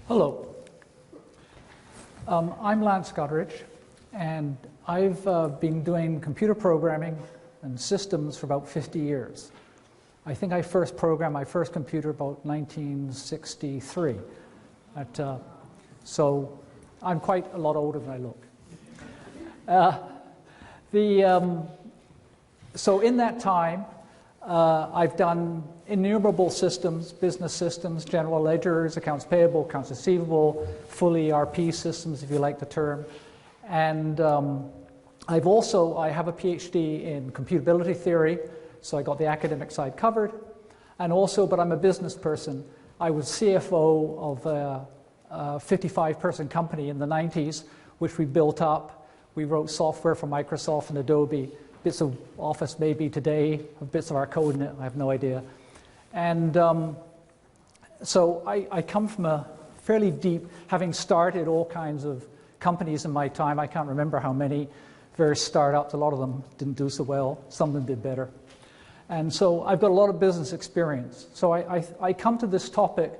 Hello. I'm Lance Gutteridge, and I've been doing computer programming and systems for about 50 years. I think I first programmed my first computer about 1963. So I'm quite a lot older than I look. So in that time, I've done innumerable systems, business systems, general ledgers, accounts payable, accounts receivable, full ERP systems, if you like the term. And I have a PhD in computability theory, so I got the academic side covered. And also, but I'm a business person. I was CFO of a 55-person company in the 90s, which we built up. We wrote software for Microsoft and Adobe. Bits of Office maybe today, bits of our code in it, I have no idea. And so I come from a fairly deep, having started all kinds of companies in my time. I can't remember how many, various startups. A lot of them didn't do so well. Some of them did better. And so I've got a lot of business experience. So I come to this topic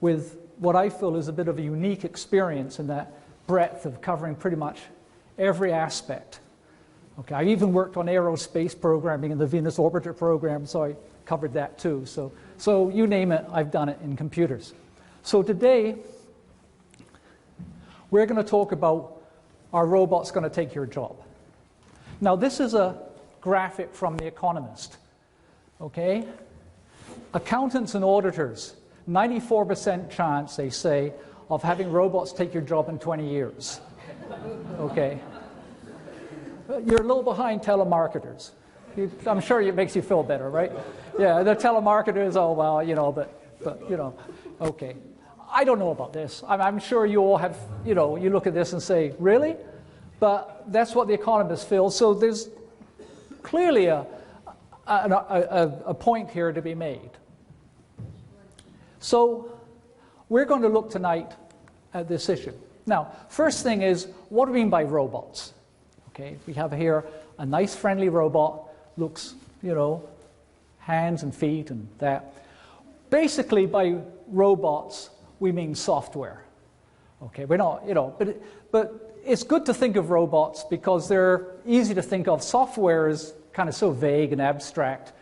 with what I feel is a bit of a unique experience in that breadth of covering pretty much every aspect. Okay, I even worked on aerospace programming in the Venus Orbiter program, so I covered that too. So you name it, I've done it in computers. So today, we're going to talk about, are robots going to take your job? Now this is a graphic from The Economist. Okay? Accountants and auditors, 94% chance, they say, of having robots take your job in 20 years. Okay? You're a little behind telemarketers. I'm sure it makes you feel better, right? Yeah, the telemarketers, oh, well, you know, but you know, okay. I don't know about this. I'm sure you all have, you know, you look at this and say, really? But that's what The Economist feels. So there's clearly a point here to be made. So we're going to look tonight at this issue. Now, first thing is, what do we mean by robots? Okay, we have here a nice friendly robot, looks, you know, hands and feet and that. Basically, by robots, we mean software. Okay, we're not, you know, but it's good to think of robots because they're easy to think of. Software is kind of so vague and abstract.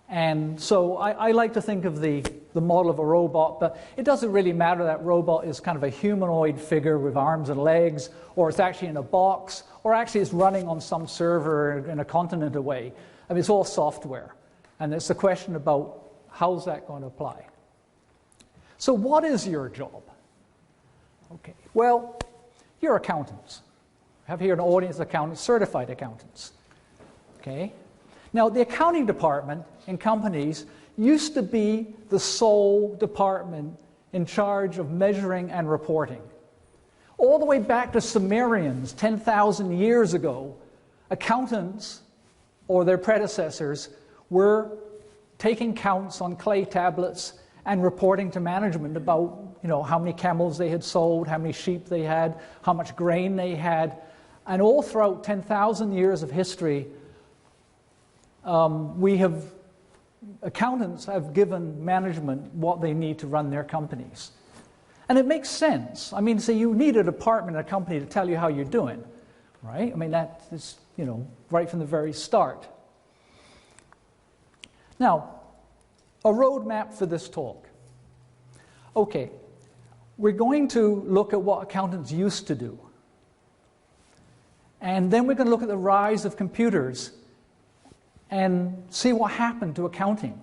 And so I like to think of the model of a robot, but it doesn't really matter that robot is kind of a humanoid figure with arms and legs, or it's actually in a box, or actually it's running on some server in a continent away. I mean, it's all software. And it's the question about how's that going to apply. So what is your job? Okay, well, you're accountants. I have here an audience of accountants, certified accountants. Okay? Now, the accounting department in companies used to be the sole department in charge of measuring and reporting. All the way back to Sumerians 10,000 years ago, accountants or their predecessors were taking counts on clay tablets and reporting to management about, you know, how many camels they had sold, how many sheep they had, how much grain they had. And all throughout 10,000 years of history, accountants have given management what they need to run their companies. And it makes sense. I mean, so you need a department in a company to tell you how you're doing, right? I mean, that is, you know, right from the very start. Now, a roadmap for this talk. Okay, we're going to look at what accountants used to do. And then we're going to look at the rise of computers and see what happened to accounting.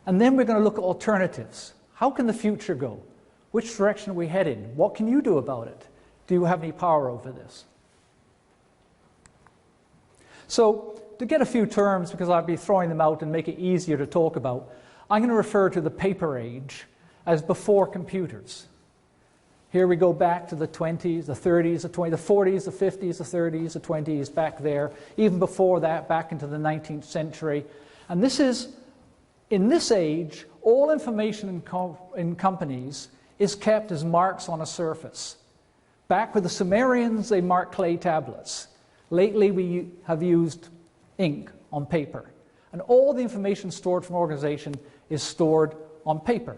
And then we're going to look at alternatives. How can the future go? Which direction are we headed? What can you do about it? Do you have any power over this? So, to get a few terms, because I'll be throwing them out and make it easier to talk about, I'm going to refer to the paper age as before computers. Here we go back to the 20s, the 30s, the 20s, the 40s, the 50s, the 30s, the 20s, back there. Even before that, back into the 19th century. And this is, in this age, all information in companies is kept as marks on a surface. Back with the Sumerians, they marked clay tablets. Lately, we have used ink on paper. And all the information stored from an organization is stored on paper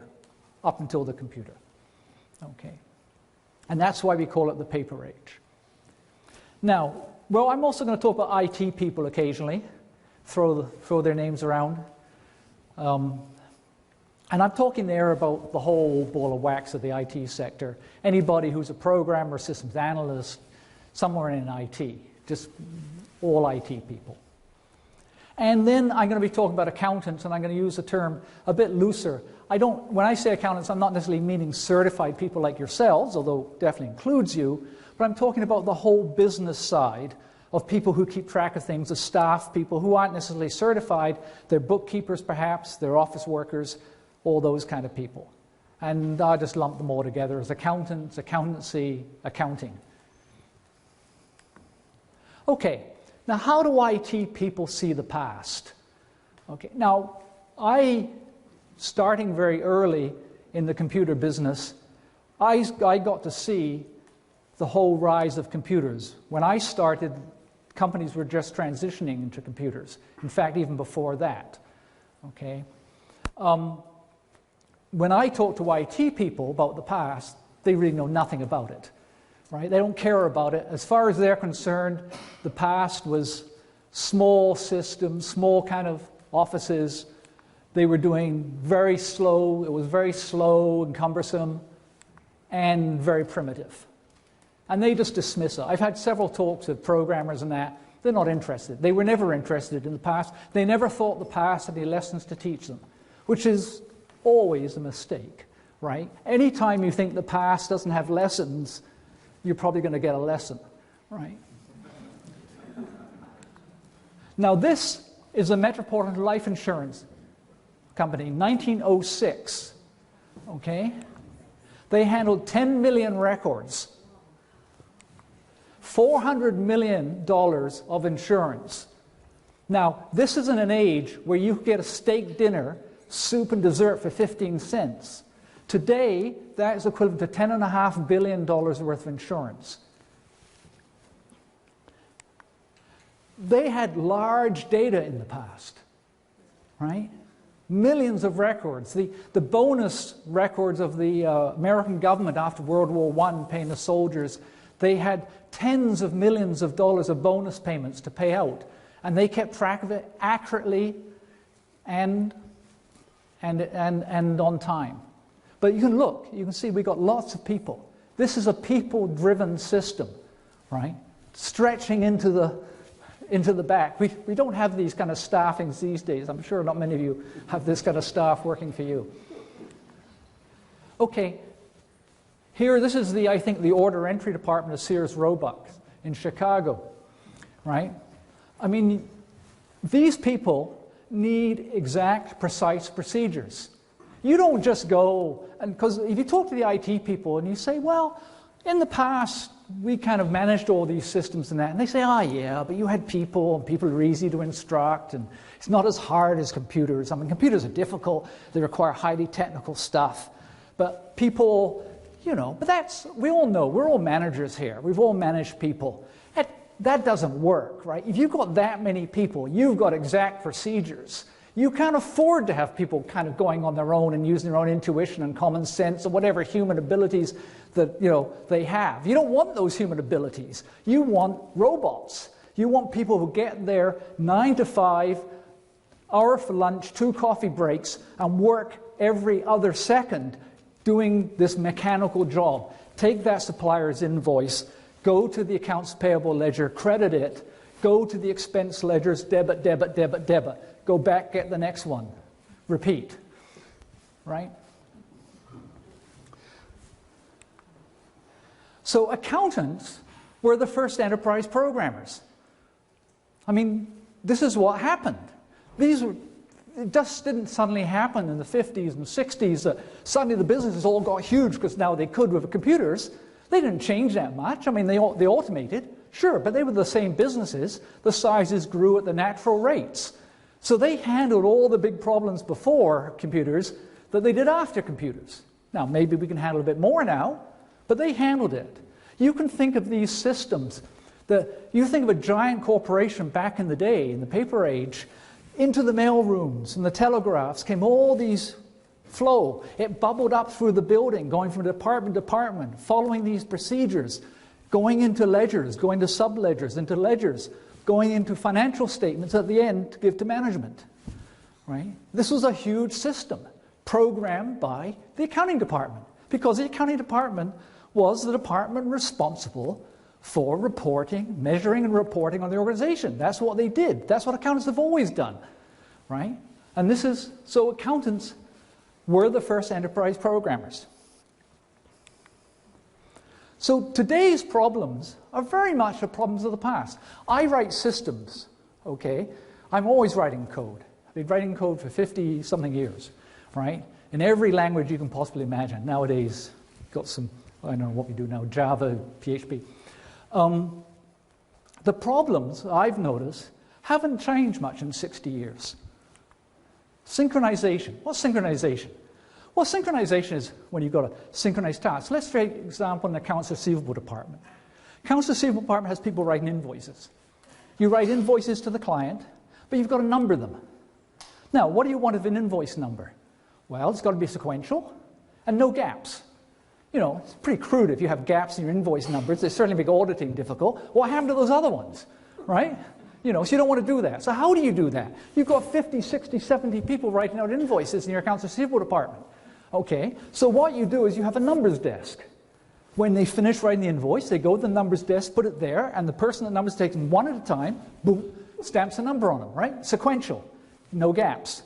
up until the computer. Okay. And that's why we call it the paper age. Now, well, I'm also going to talk about IT people occasionally, throw their names around. And I'm talking there about the whole ball of wax of the IT sector. Anybody who's a programmer, systems analyst, somewhere in IT, just all IT people. And then I'm going to be talking about accountants, and I'm going to use a term a bit looser. When I say accountants, I'm not necessarily meaning certified people like yourselves, although definitely includes you, but I'm talking about the whole business side of people who keep track of things, the staff people who aren't necessarily certified. They're bookkeepers perhaps, they're office workers, all those kind of people. And I just lump them all together as accountants, accountancy, accounting. Okay, now how do IT people see the past? Okay, now starting very early in the computer business, I got to see the whole rise of computers. When I started, companies were just transitioning into computers. In fact, even before that. Okay. When I talk to IT people about the past, they really know nothing about it. Right? They don't care about it. As far as they're concerned, the past was small systems, small kind of offices. They were doing very slow. It was very slow and cumbersome and very primitive. And they just dismiss it. I've had several talks with programmers and that. They're not interested. They were never interested in the past. They never thought the past had any lessons to teach them, which is always a mistake, right? Anytime you think the past doesn't have lessons, you're probably going to get a lesson, right? Now this is a Metropolitan Life Insurance Company, 1906, okay? They handled 10 million records. $400 million of insurance. Now, this is in an age where you get a steak dinner, soup and dessert for 15 cents. Today, that is equivalent to $10.5 billion worth of insurance. They had large data in the past, right? Millions of records. The bonus records of the American government after World War I paying the soldiers, they had tens of millions of dollars of bonus payments to pay out. And they kept track of it accurately and on time. But you can look, you can see we got lots of people. This is a people-driven system, right? Stretching into the back. We don't have these kind of staffings these days. I'm sure not many of you have this kind of staff working for you. Okay. Here, this is I think the order entry department of Sears Roebuck in Chicago, right? I mean, these people need exact, precise procedures. You don't just go, and because if you talk to the IT people and you say, well, in the past, we kind of managed all these systems and that, and they say, yeah, but you had people, and people are easy to instruct, and it's not as hard as computers. I mean, computers are difficult, they require highly technical stuff, but people... but we all know, we're all managers here. We've all managed people. That doesn't work, right? If you've got that many people, you've got exact procedures. You can't afford to have people kind of going on their own and using their own intuition and common sense or whatever human abilities that, they have. You don't want those human abilities. You want robots. You want people who get there 9 to 5, hour for lunch, 2 coffee breaks, and work every other second doing this mechanical job. Take that supplier's invoice, go to the accounts payable ledger, credit it, go to the expense ledgers, debit, debit, debit, debit. Go back, get the next one. Repeat. Right? So accountants were the first enterprise programmers. I mean, this is what happened. It just didn't suddenly happen in the 50s and 60s that suddenly the businesses all got huge because now they could with computers. They didn't change that much. I mean, they automated, sure, but they were the same businesses. The sizes grew at the natural rates. So they handled all the big problems before computers that they did after computers. Now, maybe we can handle a bit more now, but they handled it. You can think of these systems. You think of a giant corporation back in the day, in the paper age, into the mail rooms and the telegraphs came all these flow. It bubbled up through the building, going from department to department, following these procedures, going into ledgers, going to sub-ledgers, into ledgers, going into financial statements at the end to give to management. Right? This was a huge system programmed by the accounting department, because the accounting department was the department responsible for reporting, measuring and reporting on the organization. That's what they did. That's what accountants have always done. Right? And this is, so accountants were the first enterprise programmers. So today's problems are very much the problems of the past. I write systems, okay? I'm always writing code. I've been writing code for 50-something years, right? In every language you can possibly imagine. Nowadays, got some, I don't know what we do now, Java, PHP. The problems I've noticed haven't changed much in 60 years. Synchronization. What's synchronization? Well, synchronization is when you've got to synchronize tasks. Let's take an example in the accounts receivable department. Accounts receivable department has people writing invoices. You write invoices to the client, but you've got to number them. Now, what do you want of an invoice number? Well, it's got to be sequential and no gaps. You know, it's pretty crude if you have gaps in your invoice numbers. They certainly make auditing difficult. What happened to those other ones, right? You know, so you don't want to do that. So how do you do that? You've got 50, 60, 70 people writing out invoices in your accounts receivable department. Okay, so what you do is you have a numbers desk. When they finish writing the invoice, they go to the numbers desk, put it there, and the person that numbers takes them one at a time, boom, stamps a number on them, right? Sequential, no gaps.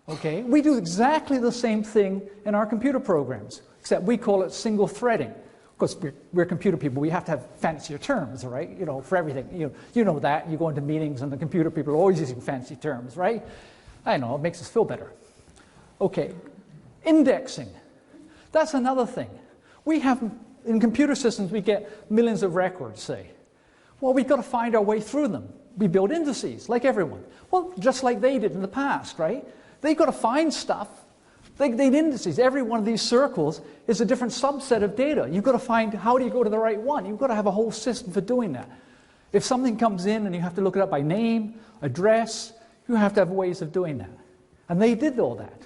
Okay, we do exactly the same thing in our computer programs, except we call it single threading. Of course, we're computer people, we have to have fancier terms, right? You know, for everything. You know that, you go into meetings and the computer people are always using fancy terms, right? I know, it makes us feel better. Okay. Indexing. That's another thing. We have, in computer systems, we get millions of records, say. Well, we've got to find our way through them. We build indices, like everyone. Well, just like they did in the past, right? They've got to find stuff. They need indices. Every one of these circles is a different subset of data. You've got to find, how do you go to the right one? You've got to have a whole system for doing that. If something comes in and you have to look it up by name, address, you have to have ways of doing that. And they did all that.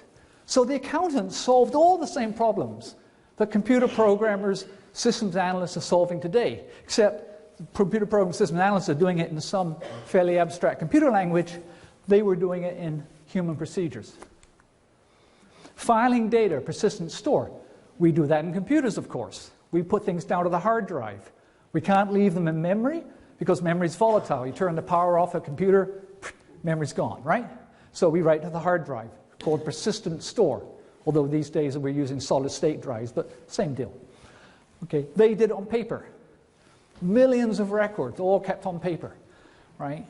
So the accountants solved all the same problems that computer programmers, systems analysts are solving today, except computer program systems analysts are doing it in some fairly abstract computer language. They were doing it in human procedures. Filing data, persistent store. We do that in computers, of course. We put things down to the hard drive. We can't leave them in memory because memory is volatile. You turn the power off a computer, memory's gone, right? So we write to the hard drive, called persistent store, although these days we're using solid state drives, but same deal. Okay, they did it on paper. Millions of records, all kept on paper, right?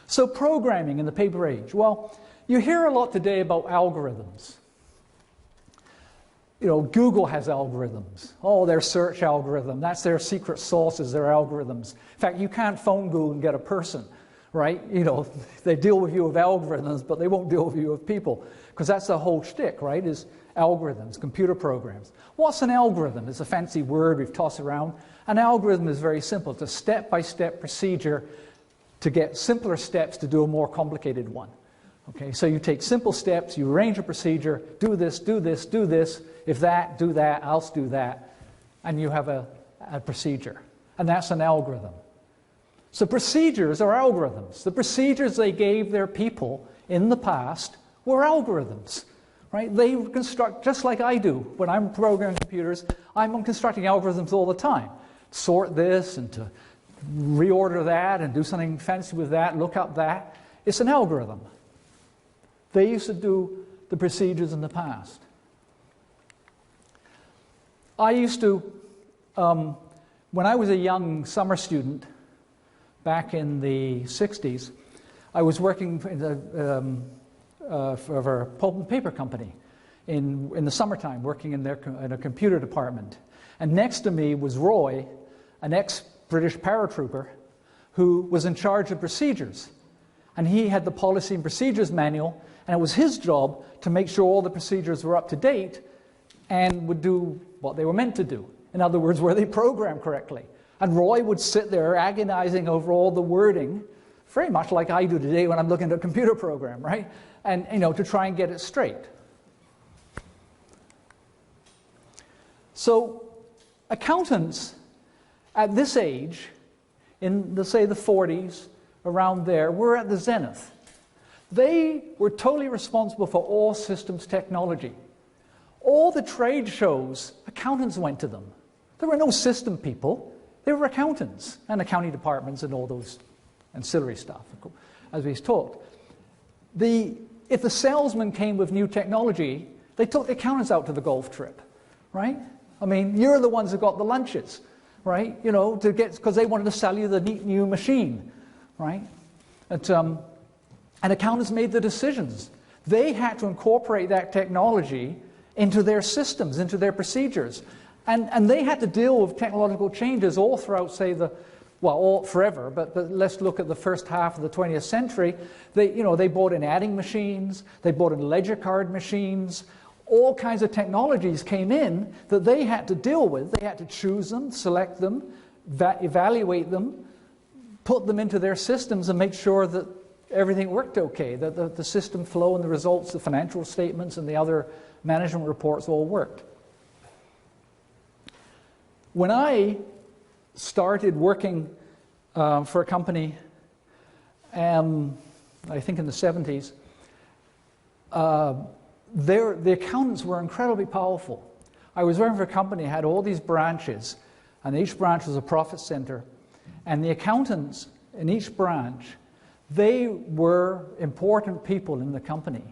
So programming in the paper age. Well, you hear a lot today about algorithms. You know, Google has algorithms. Oh, their search algorithm, that's their secret sauce, is their algorithms. In fact, you can't phone Google and get a person. Right? You know, they deal with you with algorithms, but they won't deal with you with people. Because that's the whole shtick, right, is algorithms, computer programs. What's an algorithm? It's a fancy word we've tossed around. An algorithm is very simple. It's a step-by-step procedure to get simpler steps to do a more complicated one. Okay, so you take simple steps, you arrange a procedure, do this, do this, do this, if that, do that, else do that, and you have a procedure. And that's an algorithm. So procedures are algorithms. The procedures they gave their people in the past were algorithms. Right? They construct, just like I do. When I'm programming computers, I'm constructing algorithms all the time. Sort this and to reorder that and do something fancy with that, look up that. It's an algorithm. They used to do the procedures in the past. I used to, when I was a young summer student, back in the 60s, I was working for a pulp and paper company in the summertime, working in a computer department. And next to me was Roy, an ex-British paratrooper, who was in charge of procedures. And he had the policy and procedures manual, and it was his job to make sure all the procedures were up to date and would do what they were meant to do. In other words, were they programmed correctly? And Roy would sit there agonizing over all the wording very much like I do today when I'm looking at a computer program, right? And, to try and get it straight. So accountants at this age, in, let's say, the 40s, around there, were at the zenith. They were totally responsible for all systems technology. All the trade shows, accountants went to them. There were no system people. They were accountants and accounting departments and all those ancillary stuff, as we talked. If the salesman came with new technology, they took the accountants out to the golf trip, right? I mean, you're the ones who got the lunches, right? Because they wanted to sell you the neat new machine, right? And accountants made the decisions. They had to incorporate that technology into their systems, into their procedures. And they had to deal with technological changes all throughout, say, all forever, but let's look at the first half of the 20th century. They brought in adding machines, they brought in ledger card machines, all kinds of technologies came in that they had to deal with. They had to choose them, select them, evaluate them, put them into their systems and make sure that everything worked okay, that the system flow and the results, the financial statements and the other management reports all worked. When I started working for a company, I think in the 70s, the accountants were incredibly powerful. I was working for a company that had all these branches, and each branch was a profit center. And the accountants in each branch, they were important people in the company.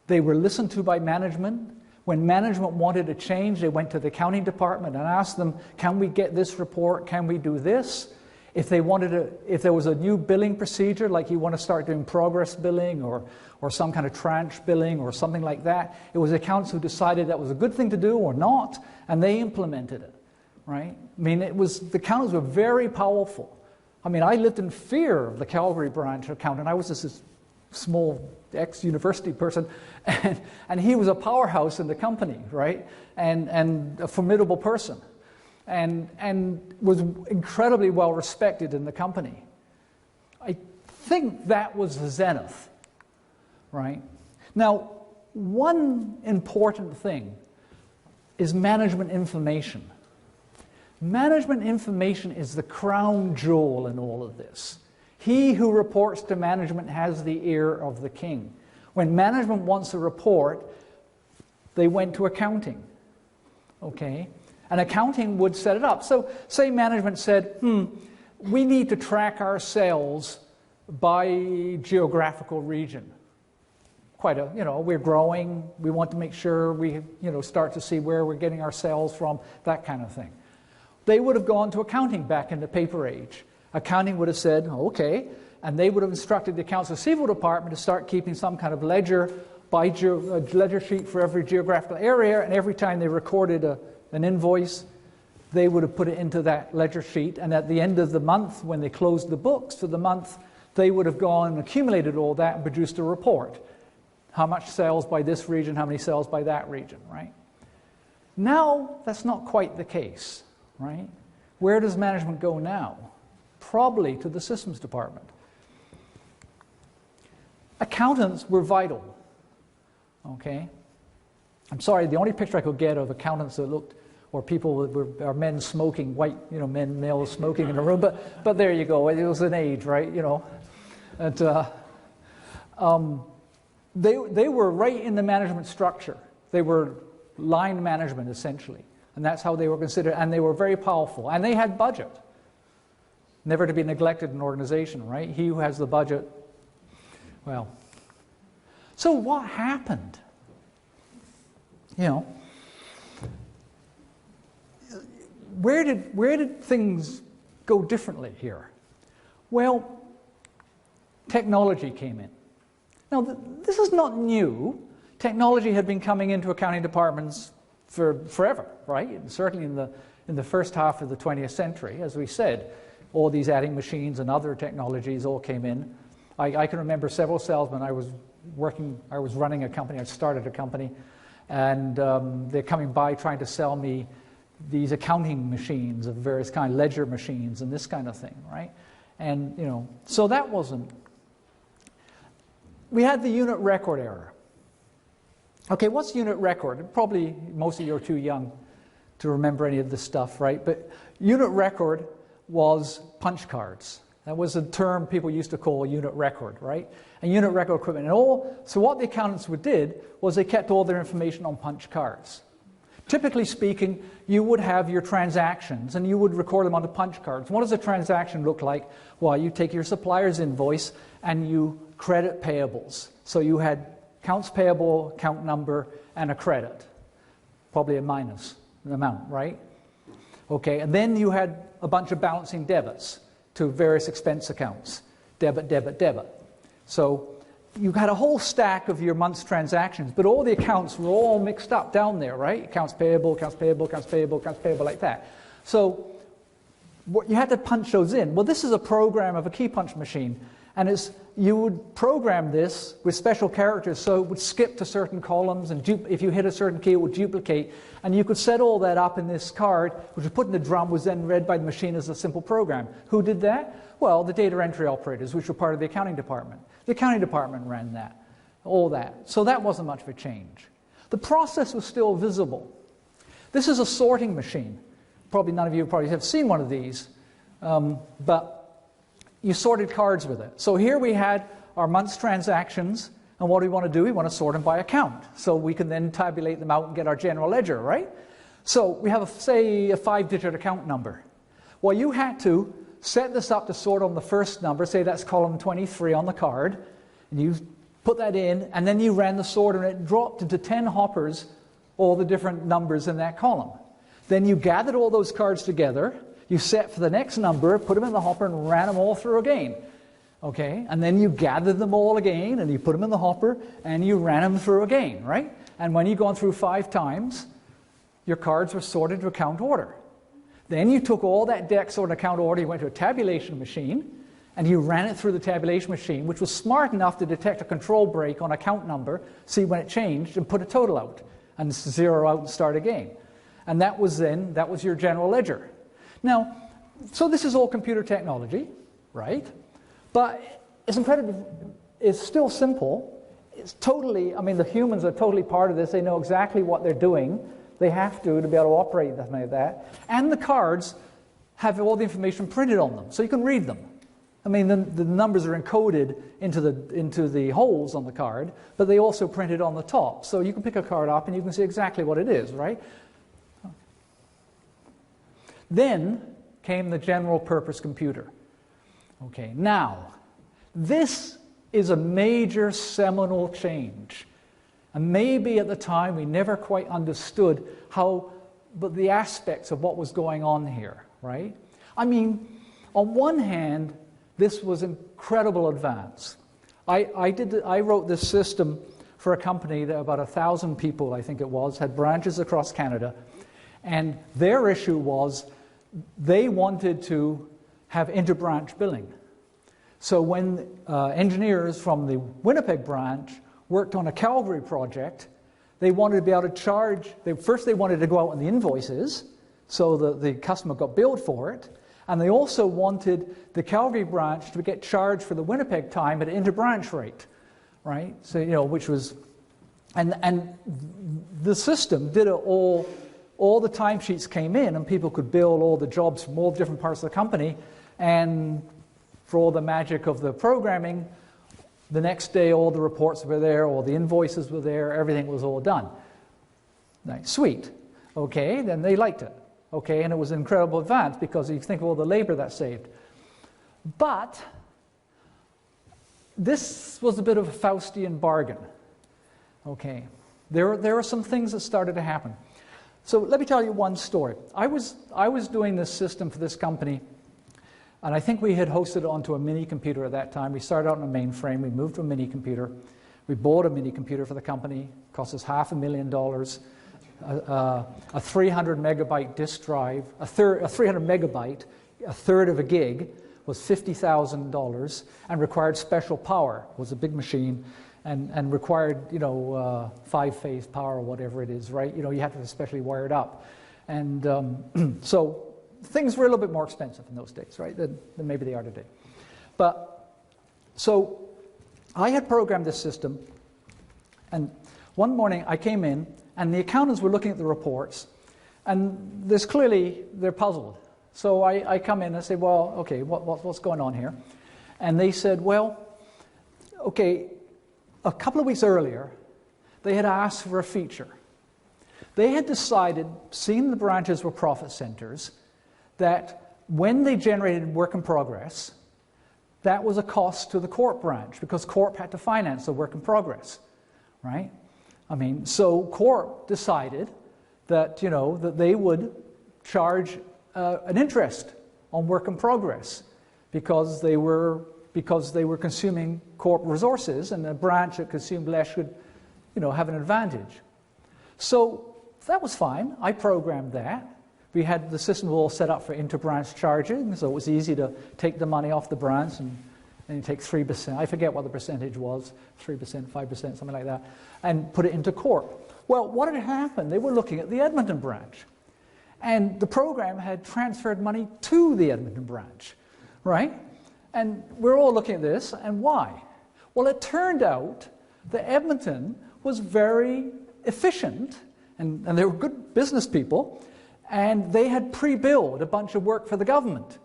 They were listened to by management. When management wanted a change, they went to the accounting department and asked them, can we get this report? Can we do this? If there was a new billing procedure, like you want to start doing progress billing or some kind of tranche billing or something like that, it was accountants who decided that was a good thing to do or not, and they implemented it, right? I mean, the accountants were very powerful. I mean, I lived in fear of the Calgary branch accountant. I was just this small ex-university person, and he was a powerhouse in the company, right? And a formidable person. And was incredibly well respected in the company. I think that was the zenith, right? Now, one important thing is management information. Management information is the crown jewel in all of this. He who reports to management has the ear of the king. When management wants a report, they went to accounting, okay? And accounting would set it up. So say management said, we need to track our sales by geographical region. We're growing, we want to make sure we, start to see where we're getting our sales from, that kind of thing. They would have gone to accounting back in the paper age. Accounting would have said, okay, and they would have instructed the accounts receivable department to start keeping some kind of ledger ledger sheet for every geographical area, and every time they recorded an invoice, they would have put it into that ledger sheet, and at the end of the month, when they closed the books for the month, they would have gone and accumulated all that and produced a report. How much sales by this region, how many sales by that region, right? Now, that's not quite the case, right? Where does management go now? Probably to the systems department. Accountants were vital, okay? I'm sorry, the only picture I could get of accountants that looked, or people that are men smoking, white, males smoking in a room, but there you go, it was an age, right, And they were right in the management structure. They were line management, essentially, and that's how they were considered, and they were very powerful, and they had budget. Never to be neglected in an organization, right? He who has the budget, well. So what happened? Where did things go differently here? Well, technology came in. Now, this is not new. Technology had been coming into accounting departments for forever, right? And certainly in the first half of the 20th century, as we said, all these adding machines and other technologies all came in. I can remember several salesmen. I was running a company. I started a company, and they're coming by trying to sell me these accounting machines of various kinds, ledger machines and this kind of thing, right? And, so that wasn't. We had the unit record error. Okay, what's unit record? Probably most of you are too young to remember any of this stuff, right? But unit record was punch cards. That was a term people used to call unit record, right? And unit record equipment. So what the accountants did was they kept all their information on punch cards. Typically speaking, you would have your transactions and you would record them onto punch cards. What does a transaction look like? Well, you take your supplier's invoice and you credit payables. So you had accounts payable, account number, and a credit. Probably a minus an amount, right? Okay, and then you had a bunch of balancing debits to various expense accounts. Debit, debit, debit. So you had a whole stack of your month's transactions, but all the accounts were all mixed up down there, right? Accounts payable, accounts payable, accounts payable, accounts payable, like that. So you had to punch those in. Well, this is a program of a key punch machine, and you would program this with special characters, so it would skip to certain columns, and if you hit a certain key, it would duplicate, and you could set all that up in this card, which was put in the drum, was then read by the machine as a simple program. Who did that? Well, the data entry operators, which were part of the accounting department. The accounting department ran that, all that. So that wasn't much of a change. The process was still visible. This is a sorting machine. Probably none of you have seen one of these, but you sorted cards with it. So here we had our month's transactions, and what do we want to do? We want to sort them by account, so we can then tabulate them out and get our general ledger, right? So we have, say, a 5-digit account number. Well, you had to set this up to sort on the first number, say that's column 23 on the card, and you put that in, and then you ran the sorter, and it dropped into 10 hoppers all the different numbers in that column. Then you gathered all those cards together, you set for the next number, put them in the hopper, and ran them all through again. Okay, and then you gathered them all again, and you put them in the hopper, and you ran them through again, right? And when you'd gone through 5 times, your cards were sorted to account order. Then you took all that deck sorted account order, you went to a tabulation machine, and you ran it through the tabulation machine, which was smart enough to detect a control break on account number, see when it changed, and put a total out, and zero out and start again. And that was your general ledger. Now, so this is all computer technology, right? But it's still simple. It's totally, the humans are totally part of this. They know exactly what they're doing. They have to be able to operate something like that. And the cards have all the information printed on them, so you can read them. The numbers are encoded into the holes on the card, but they also print it on the top. So you can pick a card up and you can see exactly what it is, right? Then came the general purpose computer. Okay, now, this is a major seminal change. And maybe at the time we never quite understood but the aspects of what was going on here, right? On one hand, this was incredible advance. I wrote this system for a company that about 1,000 people, I think it was, had branches across Canada. And their issue was they wanted to have interbranch billing. So when engineers from the Winnipeg branch worked on a Calgary project, they wanted to be able to charge. First they wanted to go out on the invoices, so the customer got billed for it, and they also wanted the Calgary branch to get charged for the Winnipeg time at an interbranch rate, right? So, which was, and the system did it all the timesheets came in, and people could bill all the jobs from all different parts of the company, and for all the magic of the programming, the next day all the reports were there, all the invoices were there, everything was all done. Nice, sweet. Okay, then they liked it. Okay, and it was an incredible advance because you think of all the labor that saved. But this was a bit of a Faustian bargain. Okay, there are some things that started to happen. So let me tell you one story. I was doing this system for this company, and I think we had hosted it onto a mini computer at that time. We started out on a mainframe, we moved to a mini computer. We bought a mini computer for the company, it cost us $500,000. A 300 megabyte disk drive, a 300 megabyte, a third of a gig, was $50,000 and required special power. It was a big machine and required, 5-phase power or whatever it is, right? You had to especially wire it up. And so things were a little bit more expensive in those days, right, than maybe they are today. But, so, I had programmed this system, and one morning I came in, and the accountants were looking at the reports, and there's clearly, they're puzzled. So I come in and say, well, okay, what's going on here? And they said, well, okay, a couple of weeks earlier, they had asked for a feature. They had decided, seeing the branches were profit centers, that when they generated work in progress, that was a cost to the Corp branch, because Corp had to finance the work in progress, right? I mean, so Corp decided that, you know, that they would charge an interest on work in progress because they were consuming Corp resources, and a branch that consumed less should, you know, have an advantage. So that was fine. I programmed that. We had the system all set up for inter-branch charging, so it was easy to take the money off the branch and you take 3%. I forget what the percentage was, 3%, 5%, something like that, and put it into Corp. Well, what had happened? They were looking at the Edmonton branch, and the program had transferred money to the Edmonton branch, right? And we're all looking at this, and why? Well, it turned out that Edmonton was very efficient, and they were good business people, and they had pre-billed a bunch of work for the government.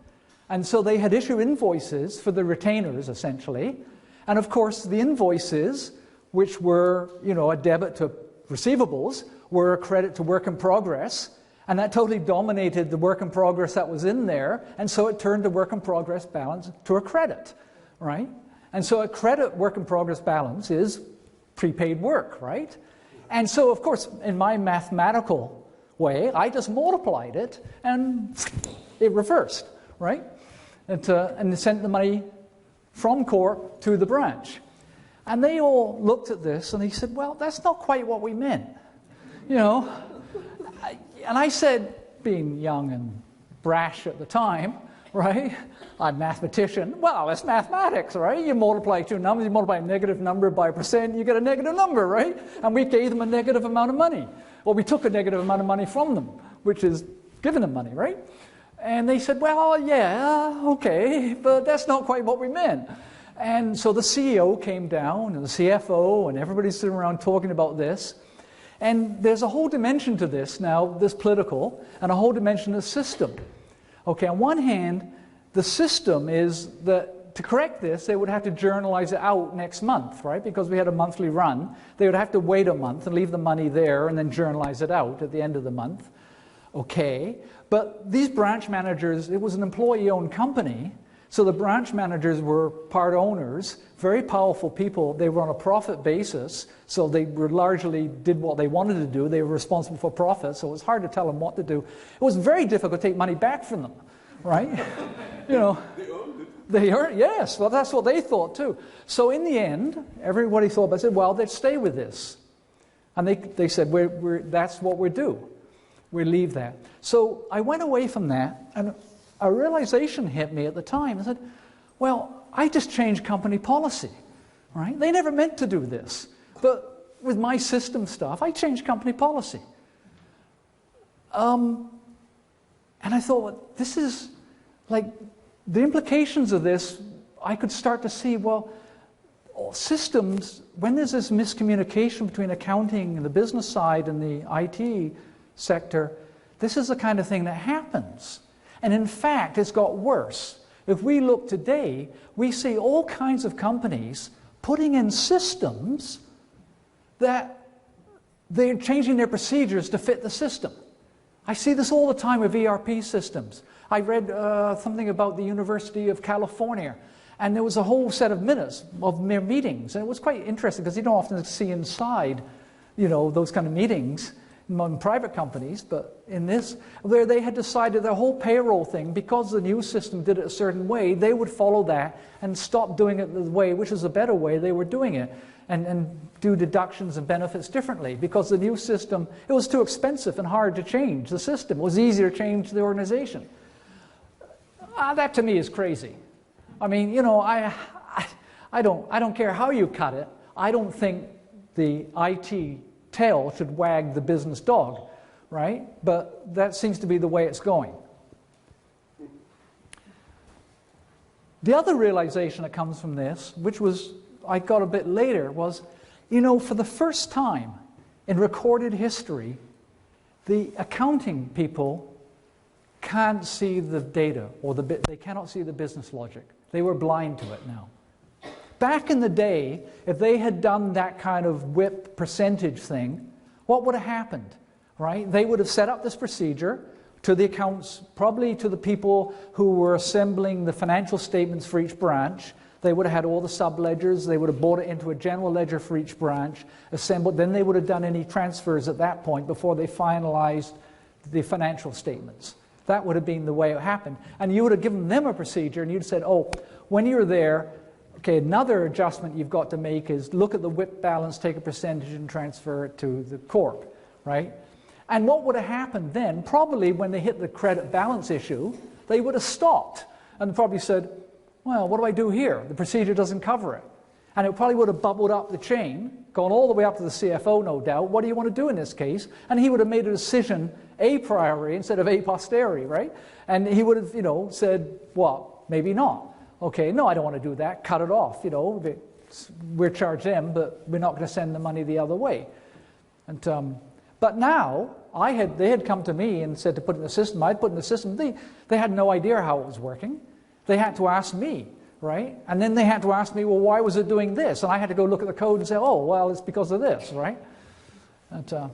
And so they had issued invoices for the retainers, essentially. And of course, the invoices, which were, you know, a debit to receivables, were a credit to work in progress. And that totally dominated the work in progress that was in there. And so it turned the work in progress balance to a credit, right? And so a credit work in progress balance is prepaid work, right? And so, of course, in my mathematical way, I just multiplied it and it reversed, right? And sent the money from Corp to the branch. And they all looked at this and they said, well, that's not quite what we meant, you know. And I said, being young and brash at the time, right? I'm a mathematician. Well, it's mathematics, right? You multiply two numbers, you multiply a negative number by a percent, you get a negative number, right? And we gave them a negative amount of money. Or we took a negative amount of money from them, which is giving them money, right? And they said, well, yeah, okay, but that's not quite what we meant. And so the CEO came down, and the CFO, and everybody's sitting around talking about this. And there's a whole dimension to this now, this political, and a whole dimension of system. Okay, on one hand, the system is that to correct this, they would have to journalize it out next month, right? Because we had a monthly run. They would have to wait a month and leave the money there and then journalize it out at the end of the month. Okay, but these branch managers, it was an employee-owned company, so the branch managers were part owners, very powerful people. They were on a profit basis, so they were largely did what they wanted to do. They were responsible for profit, so it was hard to tell them what to do. It was very difficult to take money back from them, right? You know, they earned, yes, well, that's what they thought too. So in the end, everybody thought, I said, well, they'd stay with this. And they said, that's what we do. We leave that. So I went away from that, and a realization hit me at the time. I said, well, I just changed company policy, right? They never meant to do this. But with my system stuff, I changed company policy. And I thought, well, this is like, the implications of this, I could start to see, well, systems, when there's this miscommunication between accounting and the business side and the IT sector, this is the kind of thing that happens. And in fact, it's got worse. If we look today, we see all kinds of companies putting in systems that they're changing their procedures to fit the system. I see this all the time with ERP systems. I read something about the University of California, and there was a whole set of minutes of their meetings, and it was quite interesting because you don't often see inside, you know, those kind of meetings among private companies, but in this, where they had decided their whole payroll thing, because the new system did it a certain way, they would follow that and stop doing it the way, which is a better way they were doing it, and do deductions and benefits differently, because the new system, it was too expensive and hard to change the system. It was easier to change the organization. That to me is crazy. I mean, you know, I don't care how you cut it. I don't think the IT tail should wag the business dog, right? But that seems to be the way it's going. The other realization that comes from this, which was I got a bit later, was, you know, for the first time in recorded history, the accounting people can't see the data, or they cannot see the business logic. They were blind to it now. Back in the day, if they had done that kind of WIP percentage thing, what would have happened, right? They would have set up this procedure to the accounts, probably to the people who were assembling the financial statements for each branch. They would have had all the sub-ledgers. They would have brought it into a general ledger for each branch, assembled. Then they would have done any transfers at that point before they finalized the financial statements. That would have been the way it happened. And you would have given them a procedure, and you'd said, oh, when you're there, okay, another adjustment you've got to make is look at the WIP balance, take a percentage, and transfer it to the corp, right? And what would have happened then, probably when they hit the credit balance issue, they would have stopped and probably said, well, what do I do here? The procedure doesn't cover it. And it probably would have bubbled up the chain, gone all the way up to the CFO, no doubt. What do you want to do in this case? And he would have made a decision a priori instead of a posteriori, right? And he would have, you know, said, well, maybe not. Okay, no, I don't want to do that. Cut it off, you know. We're charged them, but we're not going to send the money the other way. And but now, they had come to me and said to put in the system. I'd put in the system. They had no idea how it was working. They had to ask me, right? And then they had to ask me, well, why was it doing this? And I had to go look at the code and say, oh, well, it's because of this, right? And,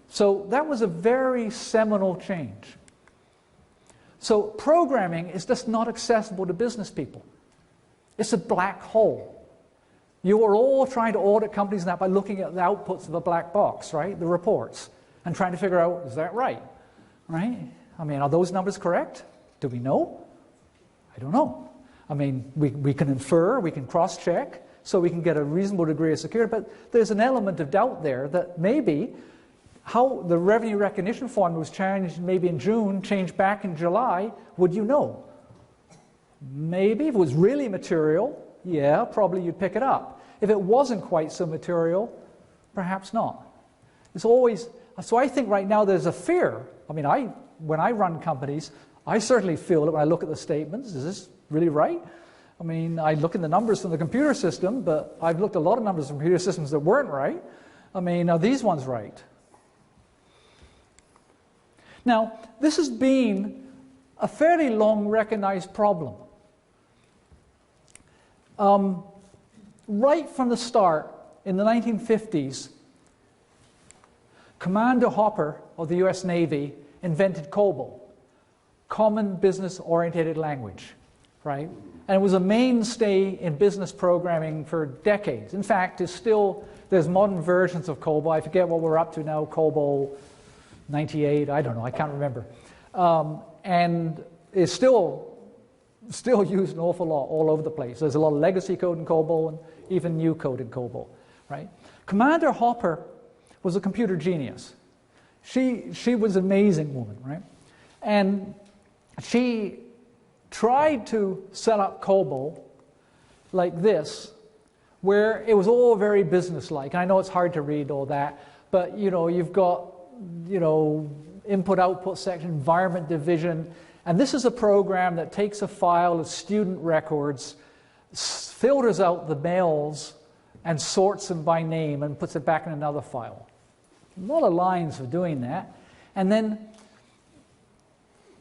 so that was a very seminal change. So programming is just not accessible to business people. It's a black hole. You are all trying to audit companies now by looking at the outputs of a black box, right? The reports, and trying to figure out, is that right? Right? I mean, are those numbers correct? Do we know? I don't know. I mean, we can infer, we can cross-check, so we can get a reasonable degree of security, but there's an element of doubt there that maybe how the revenue recognition formula was changed maybe in June, changed back in July, would you know? Maybe if it was really material, yeah, probably you'd pick it up. If it wasn't quite so material, perhaps not. It's always, so I think right now there's a fear. I mean, when I run companies, I certainly feel it when I look at the statements. Is this really right? I mean, I look at the numbers from the computer system, but I've looked at a lot of numbers from computer systems that weren't right. I mean, are these ones right? Now, this has been a fairly long recognized problem. Right from the start, in the 1950s, Commander Hopper of the US Navy invented COBOL, Common Business Oriented Language, right? And it was a mainstay in business programming for decades. In fact, there's modern versions of COBOL. I forget what we're up to now, COBOL 98, I don't know, I can't remember. And it's still used an awful lot all over the place. There's a lot of legacy code in COBOL and even new code in COBOL, right? Commander Hopper was a computer genius. She was an amazing woman, right? And she tried to set up COBOL like this, where it was all very businesslike. And I know it's hard to read all that, but you know, you've got, you know, input-output section, environment division, and this is a program that takes a file of student records, filters out the mails, and sorts them by name and puts it back in another file. A lot of lines for doing that. And then,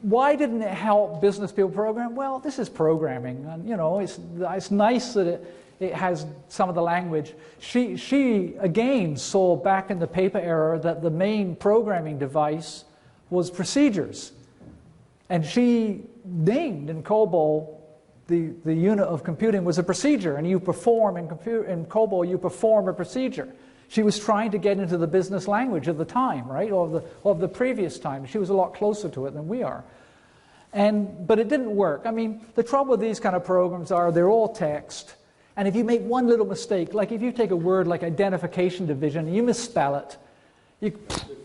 why didn't it help business people program? Well, this is programming, and you know, it's nice that it has some of the language. She again saw back in the paper era that the main programming device was procedures. And she named in COBOL the unit of computing was a procedure, and you perform in COBOL, you perform a procedure. She was trying to get into the business language of the time, right, or of the previous time. She was a lot closer to it than we are. But it didn't work. I mean, the trouble with these kind of programs are they're all text, and if you make one little mistake, like if you take a word like identification division and you misspell it,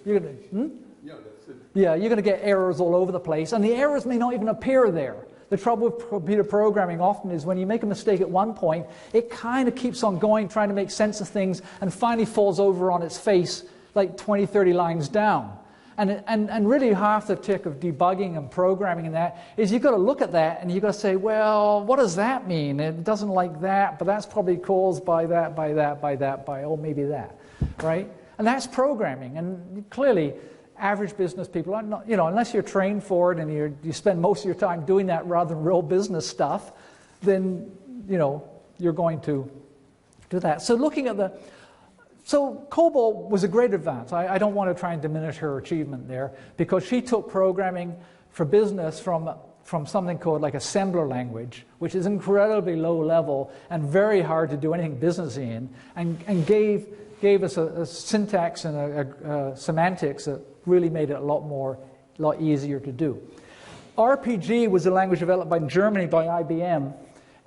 you're going to... Yeah, you're going to get errors all over the place, and the errors may not even appear there. The trouble with computer programming often is when you make a mistake at one point, it kind of keeps on going, trying to make sense of things, and finally falls over on its face like 20, 30 lines down. And really half the trick of debugging and programming and that is you've got to look at that and you've got to say, well, what does that mean? It doesn't like that, but that's probably caused by that, by that, by that, by, oh, maybe that, right? And that's programming. And clearly, average business people are not, unless you're trained for it and you spend most of your time doing that rather than real business stuff, then, you're going to do that. So looking at so COBOL was a great advance. I don't want to try and diminish her achievement there, because she took programming for business from something called like assembler language, which is incredibly low level and very hard to do anything businessy in, and gave us a syntax and a semantics that really made it a lot easier to do. RPG was a language developed by Germany by IBM,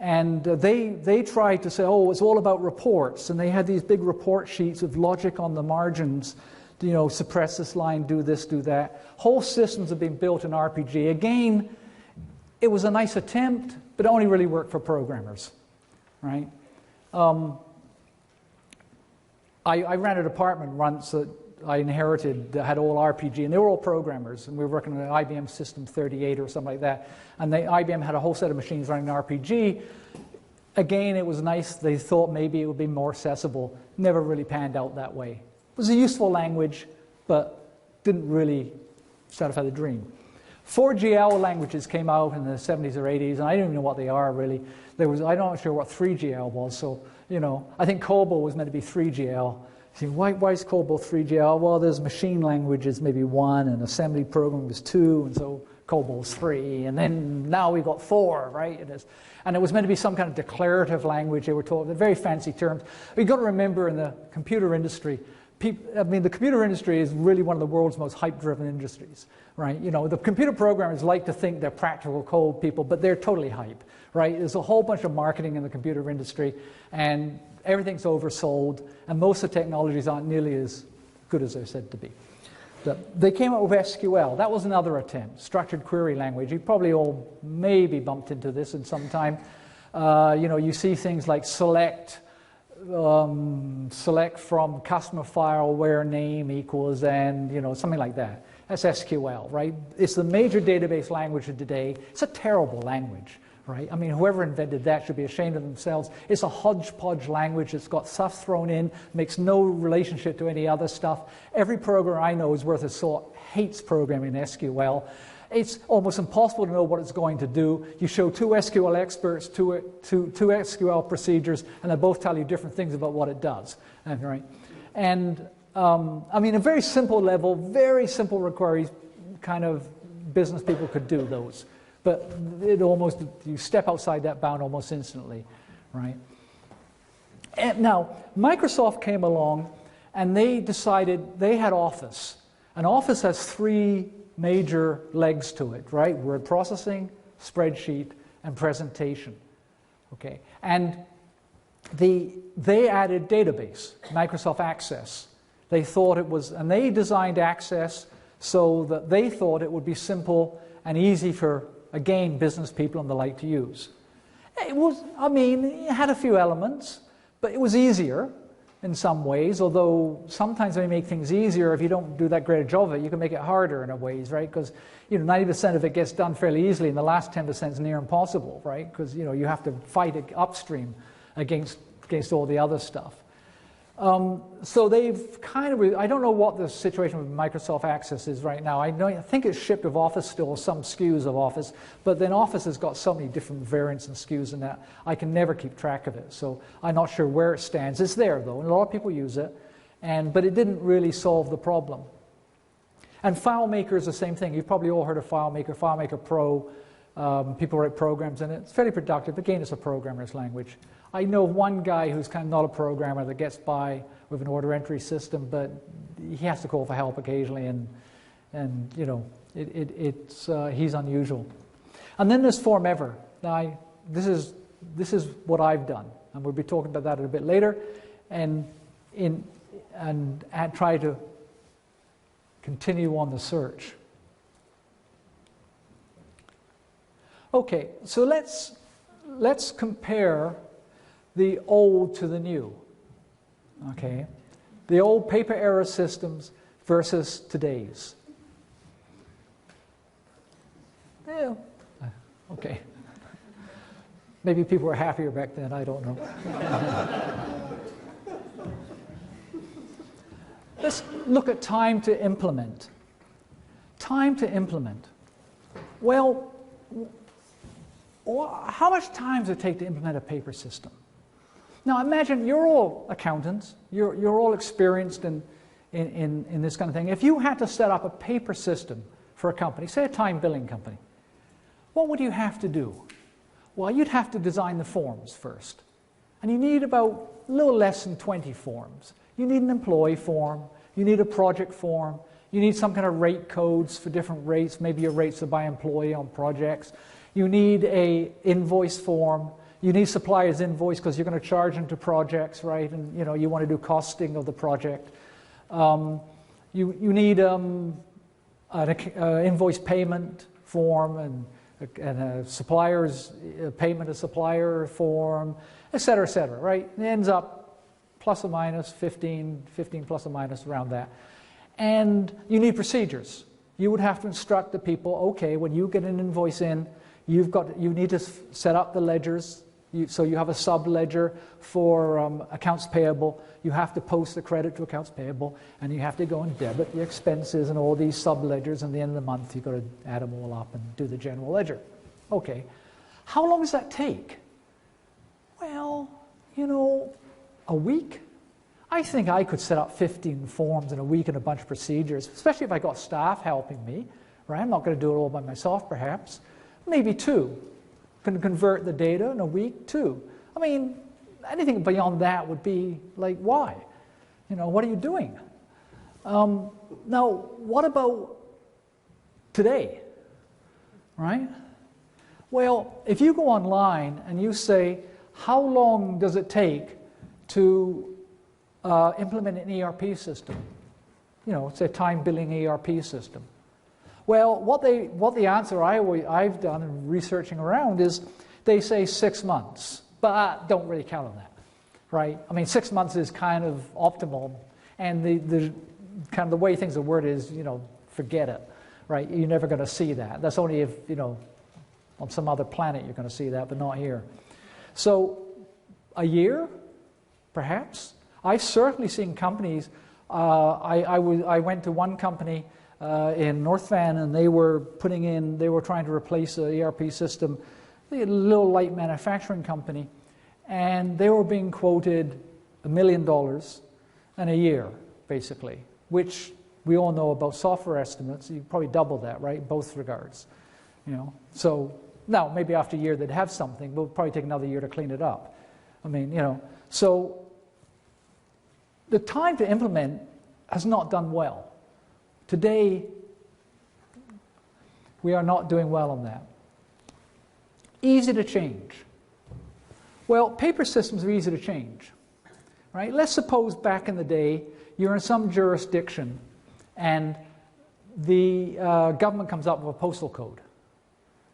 and they tried to say, oh, it's all about reports, and they had these big report sheets with logic on the margins, suppress this line, do this, do that. Whole systems have been built in RPG. Again, it was a nice attempt, but it only really worked for programmers, right? I ran a department once that I inherited that had all RPG, and they were all programmers, and we were working on an IBM System 38 or something like that, and IBM had a whole set of machines running RPG. Again, it was nice. They thought maybe it would be more accessible. Never really panned out that way. It was a useful language, but didn't really satisfy the dream. 4GL languages came out in the 70s or 80s, and I don't even know what they are really. I'm not sure what 3GL was, so I think COBOL was meant to be 3GL. See, why is COBOL 3GL? Well, there's machine languages, maybe 1, and assembly program was 2, and so COBOL's 3, and then now we've got 4, right? And it was meant to be some kind of declarative language. They were told, they're very fancy terms. But you've got to remember in the computer industry, the computer industry is really one of the world's most hype-driven industries, right? The computer programmers like to think they're practical code people, but they're totally hype, right? There's a whole bunch of marketing in the computer industry, and everything's oversold, and most of the technologies aren't nearly as good as they're said to be. They came up with SQL. That was another attempt, structured query language. You probably all maybe bumped into this in some time. You see things like select from customer file where name equals and, something like that. That's SQL, right? It's the major database language of today. It's a terrible language. Right? I mean, whoever invented that should be ashamed of themselves. It's a hodgepodge language. It's got stuff thrown in, makes no relationship to any other stuff. Every programmer I know is worth a salt hates programming SQL. It's almost impossible to know what it's going to do. You show two SQL experts, two SQL procedures, and they both tell you different things about what it does. Right? And I mean, a very simple level, very simple queries, kind of business people could do those. But you step outside that bound almost instantly, right? And now, Microsoft came along and they decided they had Office. And Office has 3 major legs to it, right? Word processing, spreadsheet, and presentation, okay? And they added database, Microsoft Access. They thought it was, and they designed Access so that they thought it would be simple and easy for, again, business people and the like to use. It was, it had a few elements, but it was easier in some ways, although sometimes they make things easier. If you don't do that great a job of it, you can make it harder in a ways, right? Because 90% of it gets done fairly easily, and the last 10% is near impossible, right? Because you have to fight it upstream against all the other stuff. So they've kind of, I don't know what the situation with Microsoft Access is right now. I think it's shipped with Office still, some SKUs of Office, but then Office has got so many different variants and SKUs in that, I can never keep track of it. So I'm not sure where it stands. It's there though, and a lot of people use it, but it didn't really solve the problem. And FileMaker is the same thing. You've probably all heard of FileMaker, FileMaker Pro. People write programs in it. It's fairly productive. Again, it's a programmer's language. I know one guy who's kind of not a programmer that gets by with an order entry system, but he has to call for help occasionally, and he's unusual. And then there's FormEver. Now, this is what I've done, and we'll be talking about that a bit later, and try to continue on the search. Okay, so let's compare the old to the new, okay? The old paper era systems versus today's. Yeah. Okay. Maybe people were happier back then, I don't know. Let's look at time to implement. Time to implement. Well, how much time does it take to implement a paper system? Now imagine you're all accountants, you're all experienced in this kind of thing. If you had to set up a paper system for a company, say a time billing company, what would you have to do? Well, you'd have to design the forms first. And you need about a little less than 20 forms. You need an employee form, you need a project form, you need some kind of rate codes for different rates, maybe your rates are by employee on projects. You need a invoice form, you need supplier's invoice because you're going to charge them to projects, right? And you want to do costing of the project. You need an invoice payment form and a supplier's payment of supplier form, et cetera, right? It ends up plus or minus 15 plus or minus around that. And you need procedures. You would have to instruct the people, okay, when you get an invoice in, you need to set up the ledgers. So you have a sub-ledger for accounts payable. You have to post the credit to accounts payable, and you have to go and debit the expenses and all these sub-ledgers. And at the end of the month, you've got to add them all up and do the general ledger. Okay. How long does that take? Well, a week. I think I could set up 15 forms in a week and a bunch of procedures, especially if I got staff helping me, right? I'm not going to do it all by myself, perhaps. Maybe 2. Can convert the data in a week, 2. I mean, anything beyond that would be like, why? What are you doing? Now, what about today, right? Well, if you go online and you say, how long does it take to implement an ERP system? It's a time billing ERP system. Well, what the answer I've done in researching around is they say 6 months, but I don't really count on that, right? I mean, 6 months is kind of optimal, and the kind of the way things are worded is, forget it, right? You're never going to see that. That's only if, on some other planet you're going to see that, but not here. So, a year, perhaps. I've certainly seen companies. I went to one company in North Van, and they were trying to replace an ERP system, a little light manufacturing company, and they were being quoted $1 million in a year, basically, which we all know about software estimates. You probably double that, right, in both regards. So now maybe after a year they'd have something, but it'll probably take another year to clean it up. I mean, so the time to implement has not done well. Today, we are not doing well on that. Easy to change. Well, paper systems are easy to change, right? Let's suppose back in the day, you're in some jurisdiction and the government comes up with a postal code,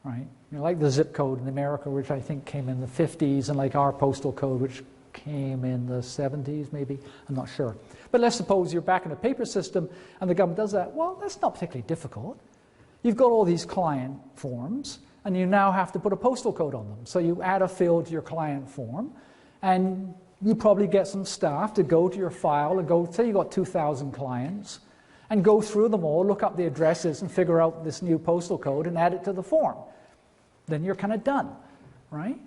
right? Like the zip code in America, which I think came in the 50s, and like our postal code, which came in the 70s, maybe. I'm not sure. But let's suppose you're back in a paper system and the government does that. Well, that's not particularly difficult. You've got all these client forms, and you now have to put a postal code on them. So you add a field to your client form, and you probably get some staff to go to your file and go, say you've got 2,000 clients, and go through them all, look up the addresses, and figure out this new postal code and add it to the form. Then you're kind of done, right?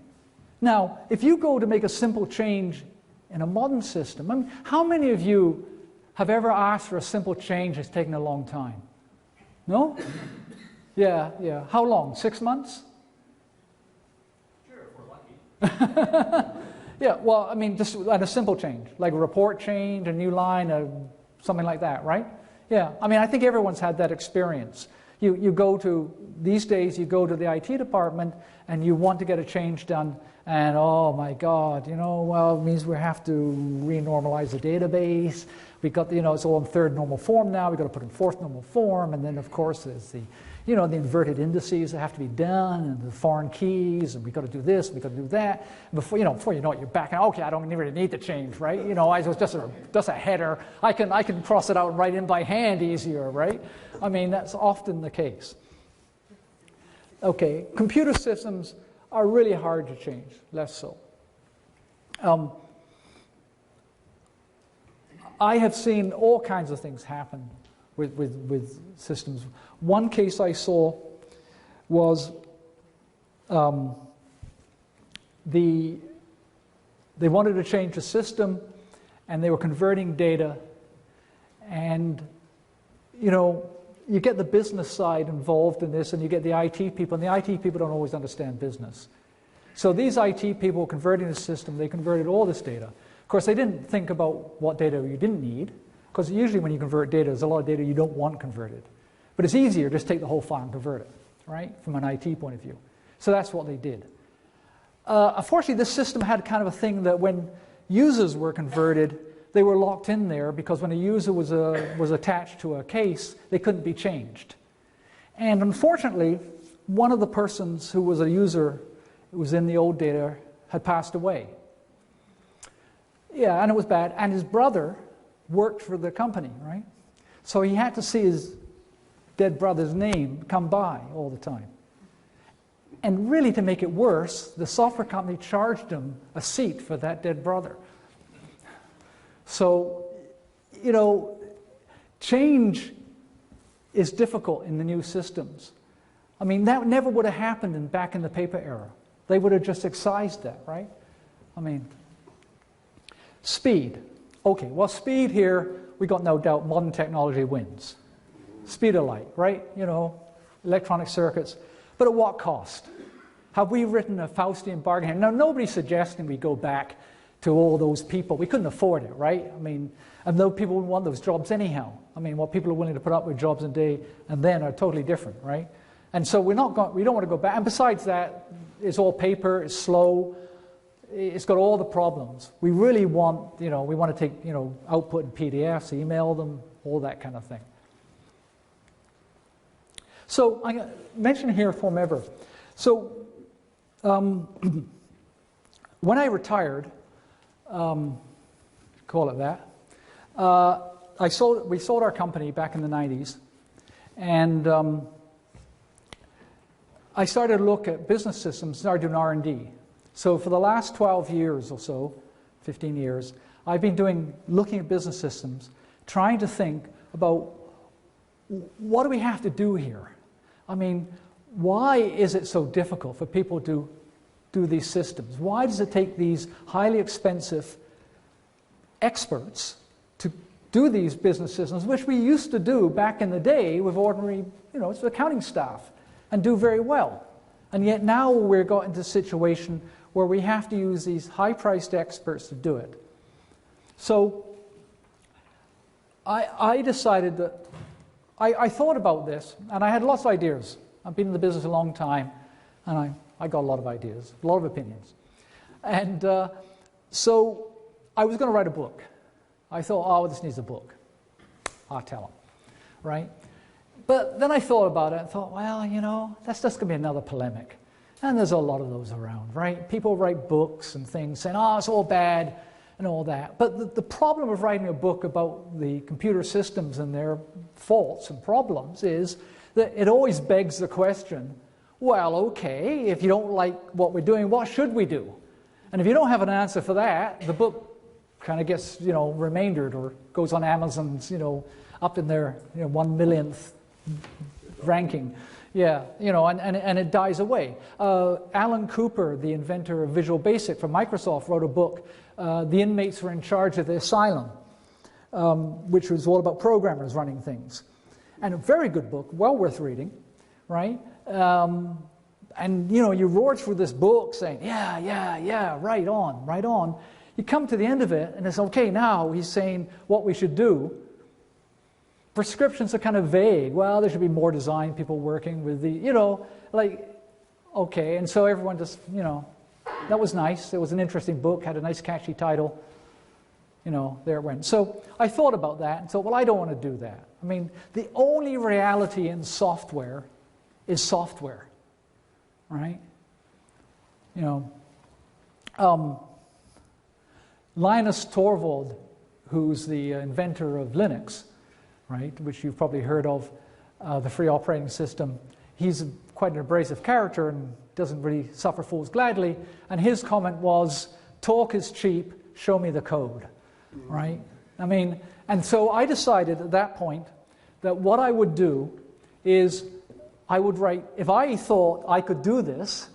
Now, if you go to make a simple change in a modern system, I mean, how many of you have ever asked for a simple change that's taken a long time? No? Yeah. How long? 6 months? Sure, if we're lucky. Yeah, well, I mean, just a simple change, like a report change, a new line, something like that, right? Yeah, I mean, I think everyone's had that experience. You go to, these days, you go to the IT department and you want to get a change done, and oh my God, well, it means we have to renormalize the database. We got, it's all in third normal form now. We've got to put in fourth normal form, and then of course there's the, the inverted indices that have to be done, and the foreign keys, and we've got to do this, we've got to do that. And before you know it, you're back. Okay, I don't really need the change, right? It's just a header. I can cross it out and write in by hand easier, right? I mean, that's often the case. Okay, computer systems are really hard to change, less so. I have seen all kinds of things happen with systems. One case I saw was they wanted to change the system, and they were converting data, and you get the business side involved in this, and you get the IT people, and the IT people don't always understand business. So these IT people were converting the system. They converted all this data. Of course, they didn't think about what data you didn't need, because usually when you convert data, there's a lot of data you don't want converted. But it's easier, just take the whole file and convert it, right, from an IT point of view. So that's what they did. Unfortunately, this system had kind of a thing that when users were converted, they were locked in there, because when a user was attached to a case, they couldn't be changed. And unfortunately, one of the persons who was a user who was in the old data had passed away. Yeah, and it was bad. And his brother worked for the company, right? So he had to see his dead brother's name come by all the time. And really, to make it worse, the software company charged him a seat for that dead brother. So, change is difficult in the new systems. I mean, that never would have happened back in the paper era. They would have just excised that, right? I mean, speed. Okay, well, speed here, we got no doubt modern technology wins. Speed of light, right? Electronic circuits. But at what cost? Have we written a Faustian bargain? Now, nobody's suggesting we go back to all those people. We couldn't afford it, right? I mean, and though people wouldn't want those jobs anyhow. I mean, what people are willing to put up with jobs in day and then are totally different, right? And so we don't want to go back. And besides that, it's all paper, it's slow, it's got all the problems. We really want, we want to take, output in PDFs, email them, all that kind of thing. So I mentioned here Formever. So when I retired, call it that, we sold our company back in the 90s, and I started to look at business systems, started doing R&D. So for the last 12 years or so, 15 years, I've been looking at business systems, trying to think about what do we have to do here? I mean, why is it so difficult for people to do these systems? Why does it take these highly expensive experts to do these business systems, which we used to do back in the day with ordinary, it's accounting staff, and do very well? And yet now we're got into a situation where we have to use these high-priced experts to do it. So I decided that I thought about this, and I had lots of ideas. I've been in the business a long time, and I got a lot of ideas, a lot of opinions. And so I was going to write a book. I thought, oh, this needs a book. I'll tell them, right? But then I thought about it and thought, well, that's just going to be another polemic. And there's a lot of those around, right? People write books and things saying, oh, it's all bad and all that. But the problem of writing a book about the computer systems and their faults and problems is that it always begs the question, well, okay, if you don't like what we're doing, what should we do? And if you don't have an answer for that, the book kind of gets, remaindered or goes on Amazon's, up in their 1 millionth ranking. Yeah, and it dies away. Alan Cooper, the inventor of Visual Basic from Microsoft, wrote a book, The Inmates Were in Charge of the Asylum, which was all about programmers running things. And a very good book, well worth reading, right? And, you roar through this book saying, yeah, right on. You come to the end of it, and it's okay, now he's saying what we should do. Prescriptions are kind of vague. Well, there should be more design people working with the, okay. And so everyone just, that was nice. It was an interesting book, had a nice catchy title. There it went. So I thought about that and thought, well, I don't want to do that. I mean, the only reality in software is software, right? Linus Torvald, who's the inventor of Linux, right, which you've probably heard of, the free operating system. He's quite an abrasive character and doesn't really suffer fools gladly. And his comment was, talk is cheap, show me the code, right? I mean, and so I decided at that point that what I would do is I would write, if I thought I could do this,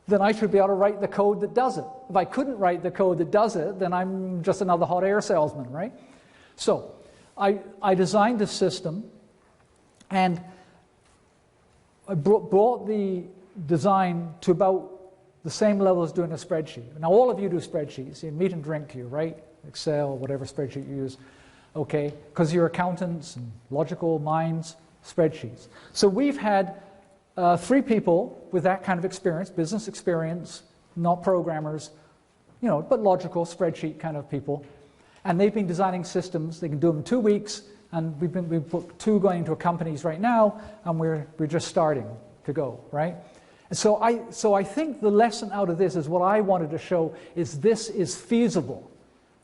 then I should be able to write the code that does it. If I couldn't write the code that does it, then I'm just another hot air salesman, right? So I designed this system, and I brought the design to about the same level as doing a spreadsheet. Now, all of you do spreadsheets. You meat and drink you, right? Excel, whatever spreadsheet you use, okay? Because you're accountants and logical minds, spreadsheets. So we've had 3 people with that kind of experience, business experience, not programmers, you know, but logical spreadsheet kind of people. And they've been designing systems. They can do them in 2 weeks, and we've put 2 going into companies right now, and we're just starting to go, right? And so I think the lesson out of this is what I wanted to show is this is feasible,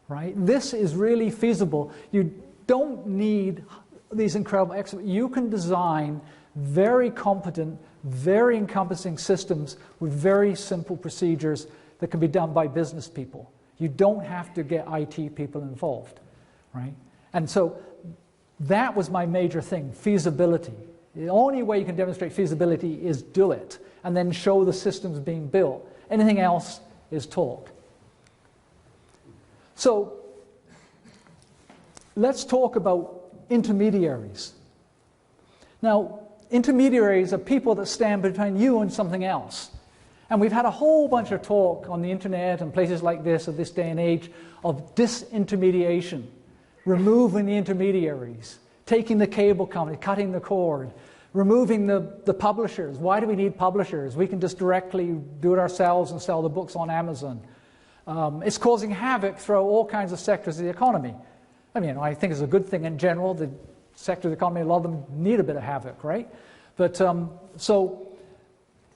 right? This is really feasible. You don't need these incredible experts. You can design very competent, very encompassing systems with very simple procedures that can be done by business people. You don't have to get IT people involved, right? And so that was my major thing, feasibility. The only way you can demonstrate feasibility is do it, and then show the systems being built. Anything else is talk. So let's talk about intermediaries. Now, intermediaries are people that stand between you and something else. And we've had a whole bunch of talk on the internet and places like this at this day and age of disintermediation, removing the intermediaries, taking the cable company, cutting the cord, removing the publishers. Why do we need publishers? We can just directly do it ourselves and sell the books on Amazon. It's causing havoc through all kinds of sectors of the economy. I mean, I think it's a good thing in general. The sector of the economy, a lot of them need a bit of havoc, right? But so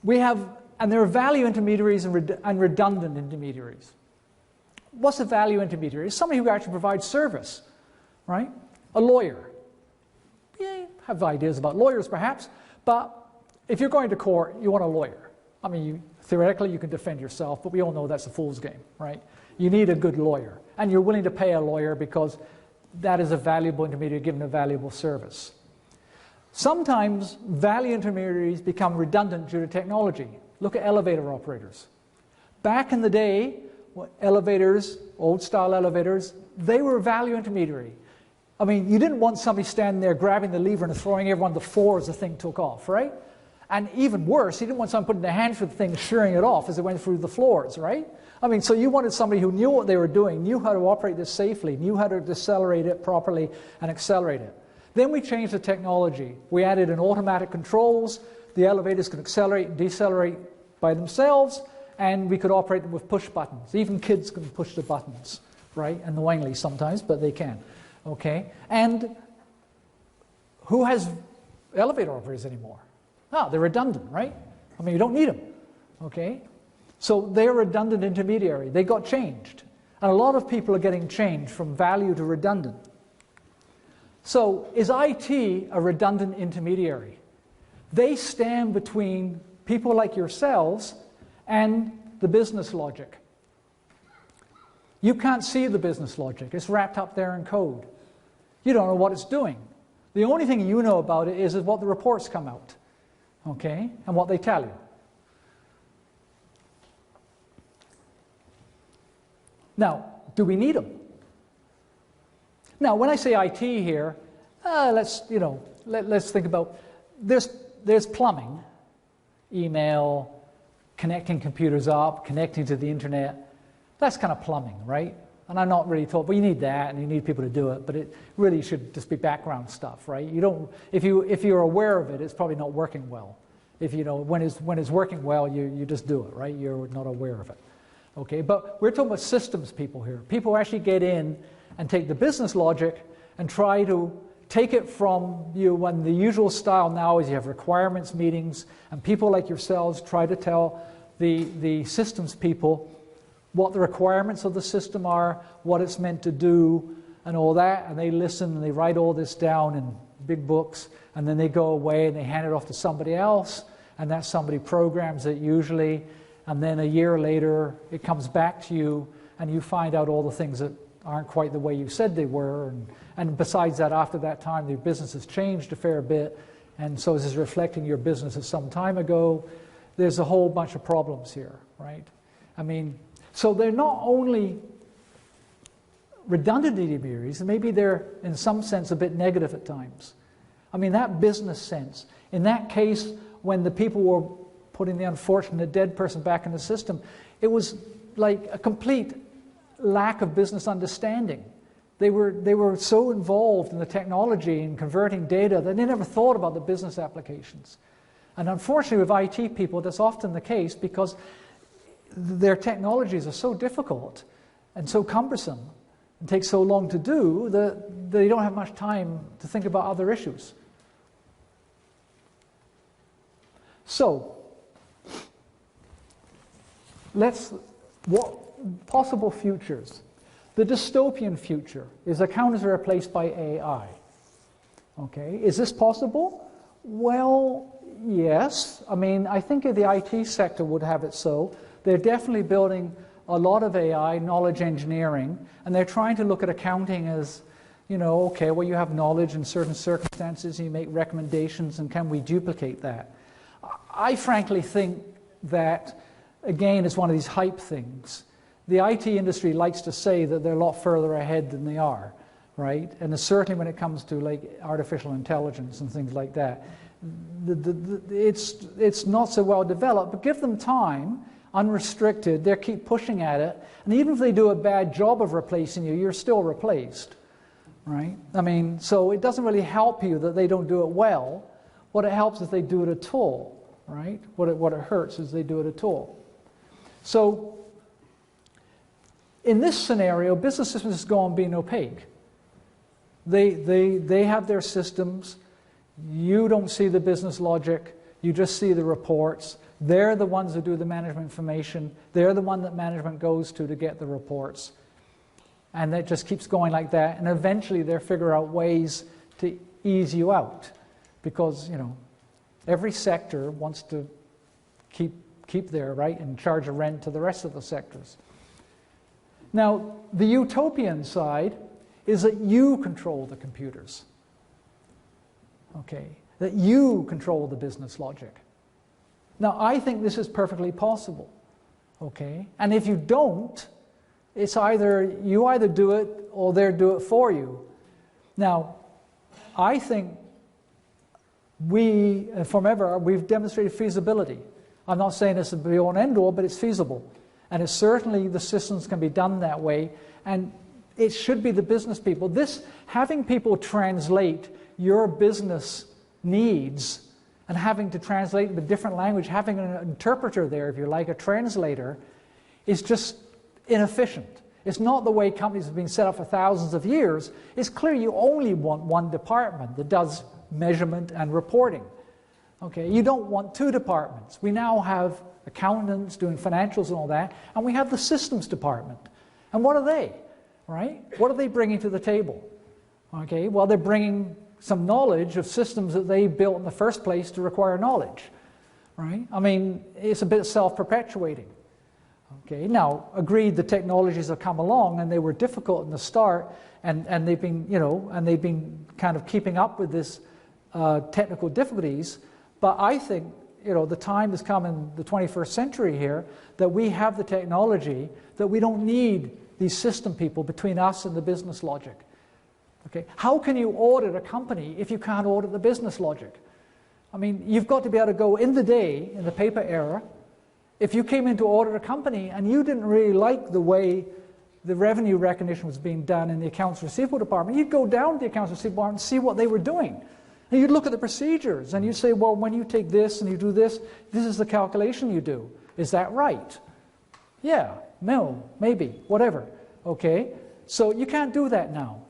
we have, and there are value intermediaries and redundant intermediaries. What's a value intermediary? It's somebody who actually provides service, right? A lawyer. Yeah, you have ideas about lawyers perhaps, but if you're going to court, you want a lawyer. I mean, theoretically you can defend yourself, but we all know that's a fool's game, right? You need a good lawyer, and you're willing to pay a lawyer because that is a valuable intermediary given a valuable service. Sometimes value intermediaries become redundant due to technology. Look at elevator operators. Back in the day, elevators, old-style elevators, they were a value intermediary. I mean, you didn't want somebody standing there grabbing the lever and throwing everyone on the floor as the thing took off, right? And even worse, you didn't want someone putting their hands through the thing, shearing it off as it went through the floors, right? I mean, so you wanted somebody who knew what they were doing, knew how to operate this safely, knew how to decelerate it properly and accelerate it. Then we changed the technology. We added in automatic controls. The elevators could accelerate and decelerate by themselves, and we could operate them with push buttons. Even kids can push the buttons, right? Annoyingly sometimes, but they can. Okay? And who has elevator operators anymore? Oh, they're redundant, right? I mean, you don't need them. Okay? So they're a redundant intermediary. They got changed. And a lot of people are getting changed from value to redundant. So is IT a redundant intermediary? They stand between people like yourselves and the business logic. You can't see the business logic. It's wrapped up there in code. You don't know what it's doing. The only thing you know about it is what the reports come out, okay, and what they tell you. Now, do we need them? Now, when I say IT here, let's think about there's plumbing, email, connecting computers up, connecting to the internet. That's kind of plumbing, right? And I'm not really told, but you need that, and you need people to do it. But it really should just be background stuff, right? You don't, if you're aware of it, it's probably not working well. If you know when it's working well, you just do it, right? You're not aware of it. Okay, but we're talking about systems people here. People who actually get in and take the business logic and try to take it from you. When the usual style now is you have requirements meetings, and people like yourselves try to tell the systems people what the requirements of the system are, what it's meant to do, and all that, and they listen and they write all this down in big books, and then they go away and they hand it off to somebody else, and that somebody programs it usually, and then a year later it comes back to you and you find out all the things that aren't quite the way you said they were, and besides that, after that time your business has changed a fair bit, and so this is reflecting your business of some time ago. There's a whole bunch of problems here, right? I mean, so they're not only redundant intermediaries, maybe they're in some sense a bit negative at times. I mean, that business sense. In that case, when the people were putting the unfortunate dead person back in the system, it was like a complete lack of business understanding. They were so involved in the technology and converting data that they never thought about the business applications. And unfortunately with IT people, that's often the case because their technologies are so difficult and so cumbersome and take so long to do that they don't have much time to think about other issues. So, what possible futures? The dystopian future is accountants are replaced by AI. Okay, is this possible? Well, yes. I mean, I think the IT sector would have it so. They're definitely building a lot of AI, knowledge engineering, and they're trying to look at accounting as, you know, okay, well, you have knowledge in certain circumstances, and you make recommendations, and can we duplicate that? I frankly think that, again, it's one of these hype things. The IT industry likes to say that they're a lot further ahead than they are, right? And certainly when it comes to like artificial intelligence and things like that, it's not so well developed, but give them time, unrestricted, they keep pushing at it, and even if they do a bad job of replacing you, you're still replaced, right? I mean, so it doesn't really help you that they don't do it well. What it helps is they do it at all, right? What it hurts is they do it at all. So, in this scenario, business systems just go on being opaque. They have their systems. You don't see the business logic. You just see the reports. They're the ones who do the management information. They're the one that management goes to get the reports. And it just keeps going like that. And eventually they'll figure out ways to ease you out. Because, you know, every sector wants to keep their right and charge a rent to the rest of the sectors. Now, the utopian side is that you control the computers. Okay, that you control the business logic. Now, I think this is perfectly possible. Okay, and if you don't, it's you either do it or they do it for you. Now, I think we've demonstrated feasibility. I'm not saying this is the be-all and end-all, but it's feasible. And it's certainly the systems can be done that way, and it should be the business people. Having people translate your business needs and having to translate in a different language, having an interpreter there, if you like, a translator, is just inefficient. It's not the way companies have been set up for thousands of years. It's clear you only want one department that does measurement and reporting. Okay, you don't want two departments. We now have accountants doing financials and all that, and we have the systems department. And what are they, right? What are they bringing to the table? Okay, well, they're bringing some knowledge of systems that they built in the first place to require knowledge, right? I mean, it's a bit self-perpetuating. Okay, now, agreed, the technologies have come along, and they were difficult in the start, and they've been, you know, and they've been kind of keeping up with this technical difficulties. But I think, you know, the time has come in the 21st century here that we have the technology that we don't need these system people between us and the business logic. Okay, how can you audit a company if you can't audit the business logic? I mean, you've got to be able to go in the day, in the paper era, if you came in to audit a company and you didn't really like the way the revenue recognition was being done in the accounts receivable department, you'd go down to the accounts receivable department and see what they were doing. And you'd look at the procedures and you'd say, well, when you take this and you do this, this is the calculation you do. Is that right? Yeah, no, maybe, whatever. Okay, so you can't do that now.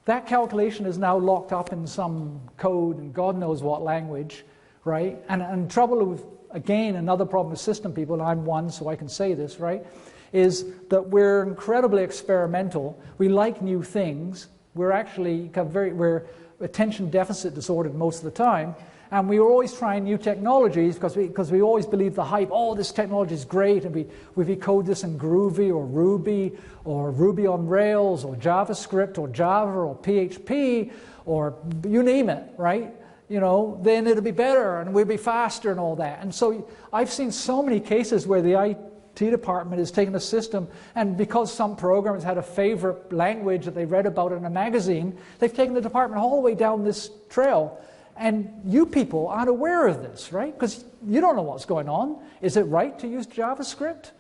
That calculation is now locked up in some code and God knows what language, right? And trouble with, again, another problem with system people, and I'm one so I can say this, right, is that we're incredibly experimental. We like new things. We're actually we're attention deficit disordered most of the time, And we were always trying new technologies because we always believed the hype, oh, this technology is great, and we code this in Groovy or Ruby on Rails or JavaScript or Java or PHP or you name it, right? You know, then it'll be better and we'll be faster and all that. And so I've seen so many cases where the IT department has taken a system, and because some programmers had a favorite language that they read about in a magazine, they've taken the department all the way down this trail. And you people aren't aware of this, right? Because you don't know what's going on. Is it right to use JavaScript?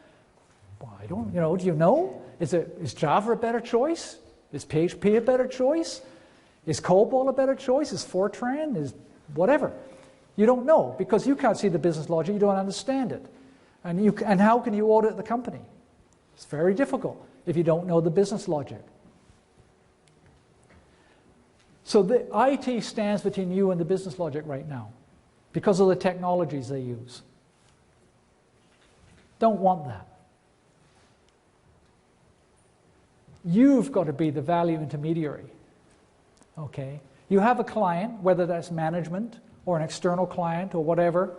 Well, I don't, do you know? Is Java a better choice? Is PHP a better choice? Is COBOL a better choice? Is Fortran? Is whatever? You don't know because you can't see the business logic. You don't understand it. And how can you audit the company? It's very difficult if you don't know the business logic. So the IT stands between you and the business logic right now because of the technologies they use. Don't want that. You've got to be the value intermediary. Okay? You have a client, whether that's management or an external client or whatever,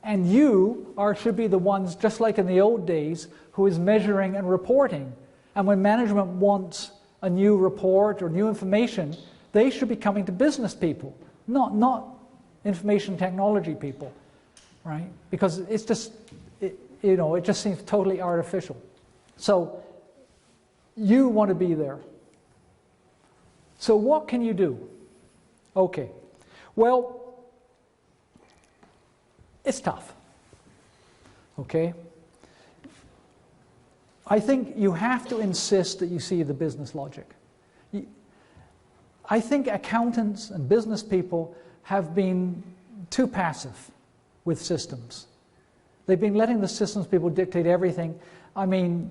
and you should be the ones, just like in the old days, who is measuring and reporting. And when management wants a new report or new information, they should be coming to business people, not information technology people, right? Because it's just, it just seems totally artificial. So you want to be there. So what can you do? Okay, well, it's tough, okay? I think you have to insist that you see the business logic. I think accountants and business people have been too passive with systems. They've been letting the systems people dictate everything. I mean,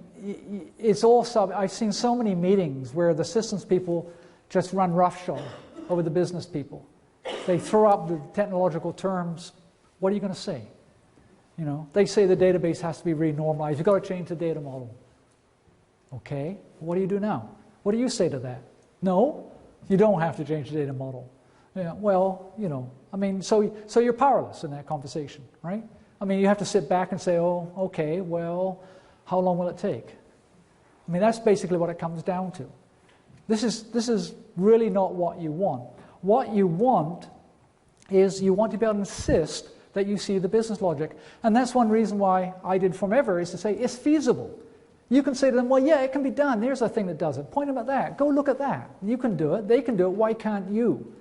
I've seen so many meetings where the systems people just run roughshod over the business people. They throw up the technological terms. What are you going to say? They say the database has to be renormalized. You've got to change the data model. Okay, what do you do now? What do you say to that? No, you don't have to change the data model. Yeah, well, so you're powerless in that conversation, right? I mean, you have to sit back and say, oh, okay, well, how long will it take? I mean, that's basically what it comes down to. This is really not what you want. What you want is you want to be able to insist that you see the business logic. And that's one reason why I did Forever, is to say it's feasible. You can say to them, well, yeah, it can be done. There's a thing that does it. Point them at that. Go look at that. You can do it. They can do it. Why can't you?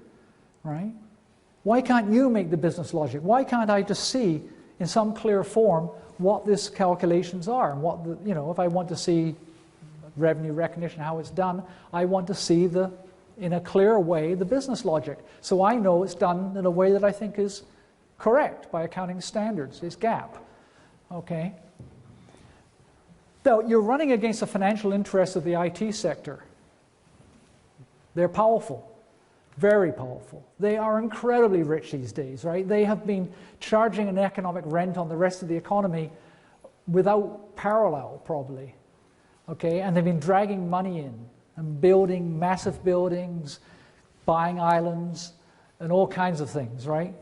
Right? Why can't you make the business logic? Why can't I just see in some clear form what these calculations are? And what if I want to see revenue recognition, how it's done, I want to see in a clear way the business logic. So I know it's done in a way that I think is correct by accounting standards, is GAAP. Okay? Now, you're running against the financial interests of the IT sector. They're powerful, very powerful. They are incredibly rich these days, right? They have been charging an economic rent on the rest of the economy without parallel, probably. Okay, and they've been dragging money in and building massive buildings, buying islands, and all kinds of things, right?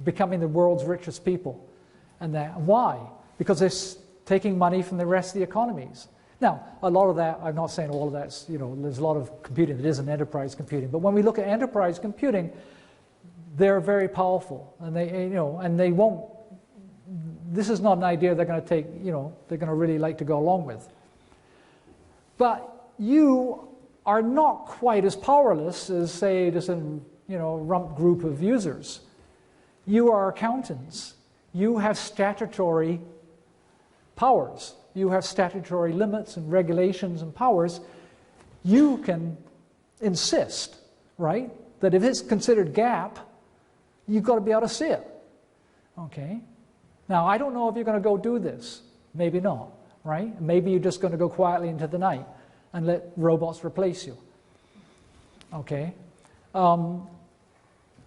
Becoming the world's richest people. And that. Why? Because they're taking money from the rest of the economies. Now, a lot of that, I'm not saying all of that's, there's a lot of computing that isn't enterprise computing, but when we look at enterprise computing, they're very powerful, and they won't. This is not an idea they're going to take, they're going to really like to go along with. But you are not quite as powerless as, say, just a rump group of users. You are accountants. You have statutory powers. You have statutory limits and regulations and powers. You can insist, right, that if it's considered GAAP, you've got to be able to see it. Okay? Now, I don't know if you're going to go do this. Maybe not, right? Maybe you're just going to go quietly into the night and let robots replace you. Okay?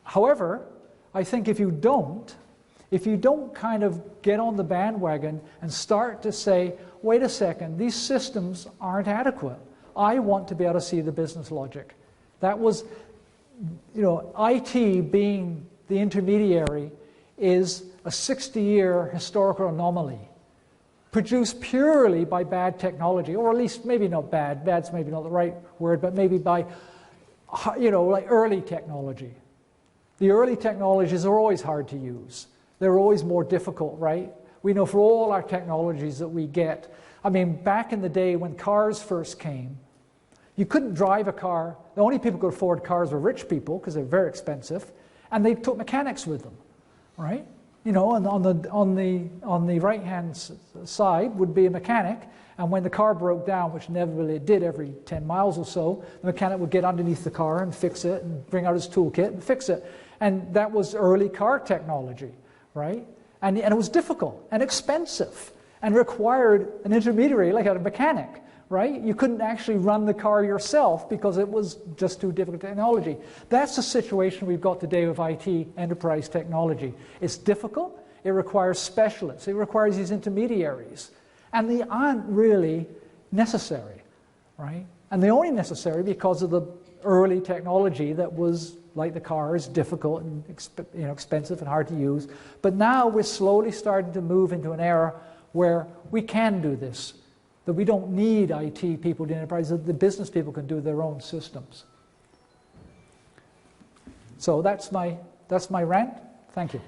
However, I think if you don't kind of get on the bandwagon and start to say, wait a second, these systems aren't adequate. I want to be able to see the business logic. That was, IT being the intermediary is a 60-year historical anomaly produced purely by bad technology, or at least maybe not bad, bad's maybe not the right word, but maybe by, like early technology. The early technologies are always hard to use. They're always more difficult, right? We know for all our technologies that we get, I mean, back in the day when cars first came, you couldn't drive a car. The only people who could afford cars were rich people because they're very expensive, and they took mechanics with them, right? And on the right-hand side would be a mechanic, and when the car broke down, which inevitably it did every 10 miles or so, the mechanic would get underneath the car and fix it and bring out his toolkit and fix it. And that was early car technology, right? And it was difficult and expensive and required an intermediary like a mechanic, right? You couldn't actually run the car yourself because it was just too difficult technology. That's the situation we've got today with IT enterprise technology. It's difficult, it requires specialists, it requires these intermediaries, and they aren't really necessary, right? And they're only necessary because of the early technology that was, like the cars, difficult and expensive and hard to use. But now we're slowly starting to move into an era where we can do this, that we don't need IT people to enterprise, that the business people can do their own systems. So that's my rant. Thank you.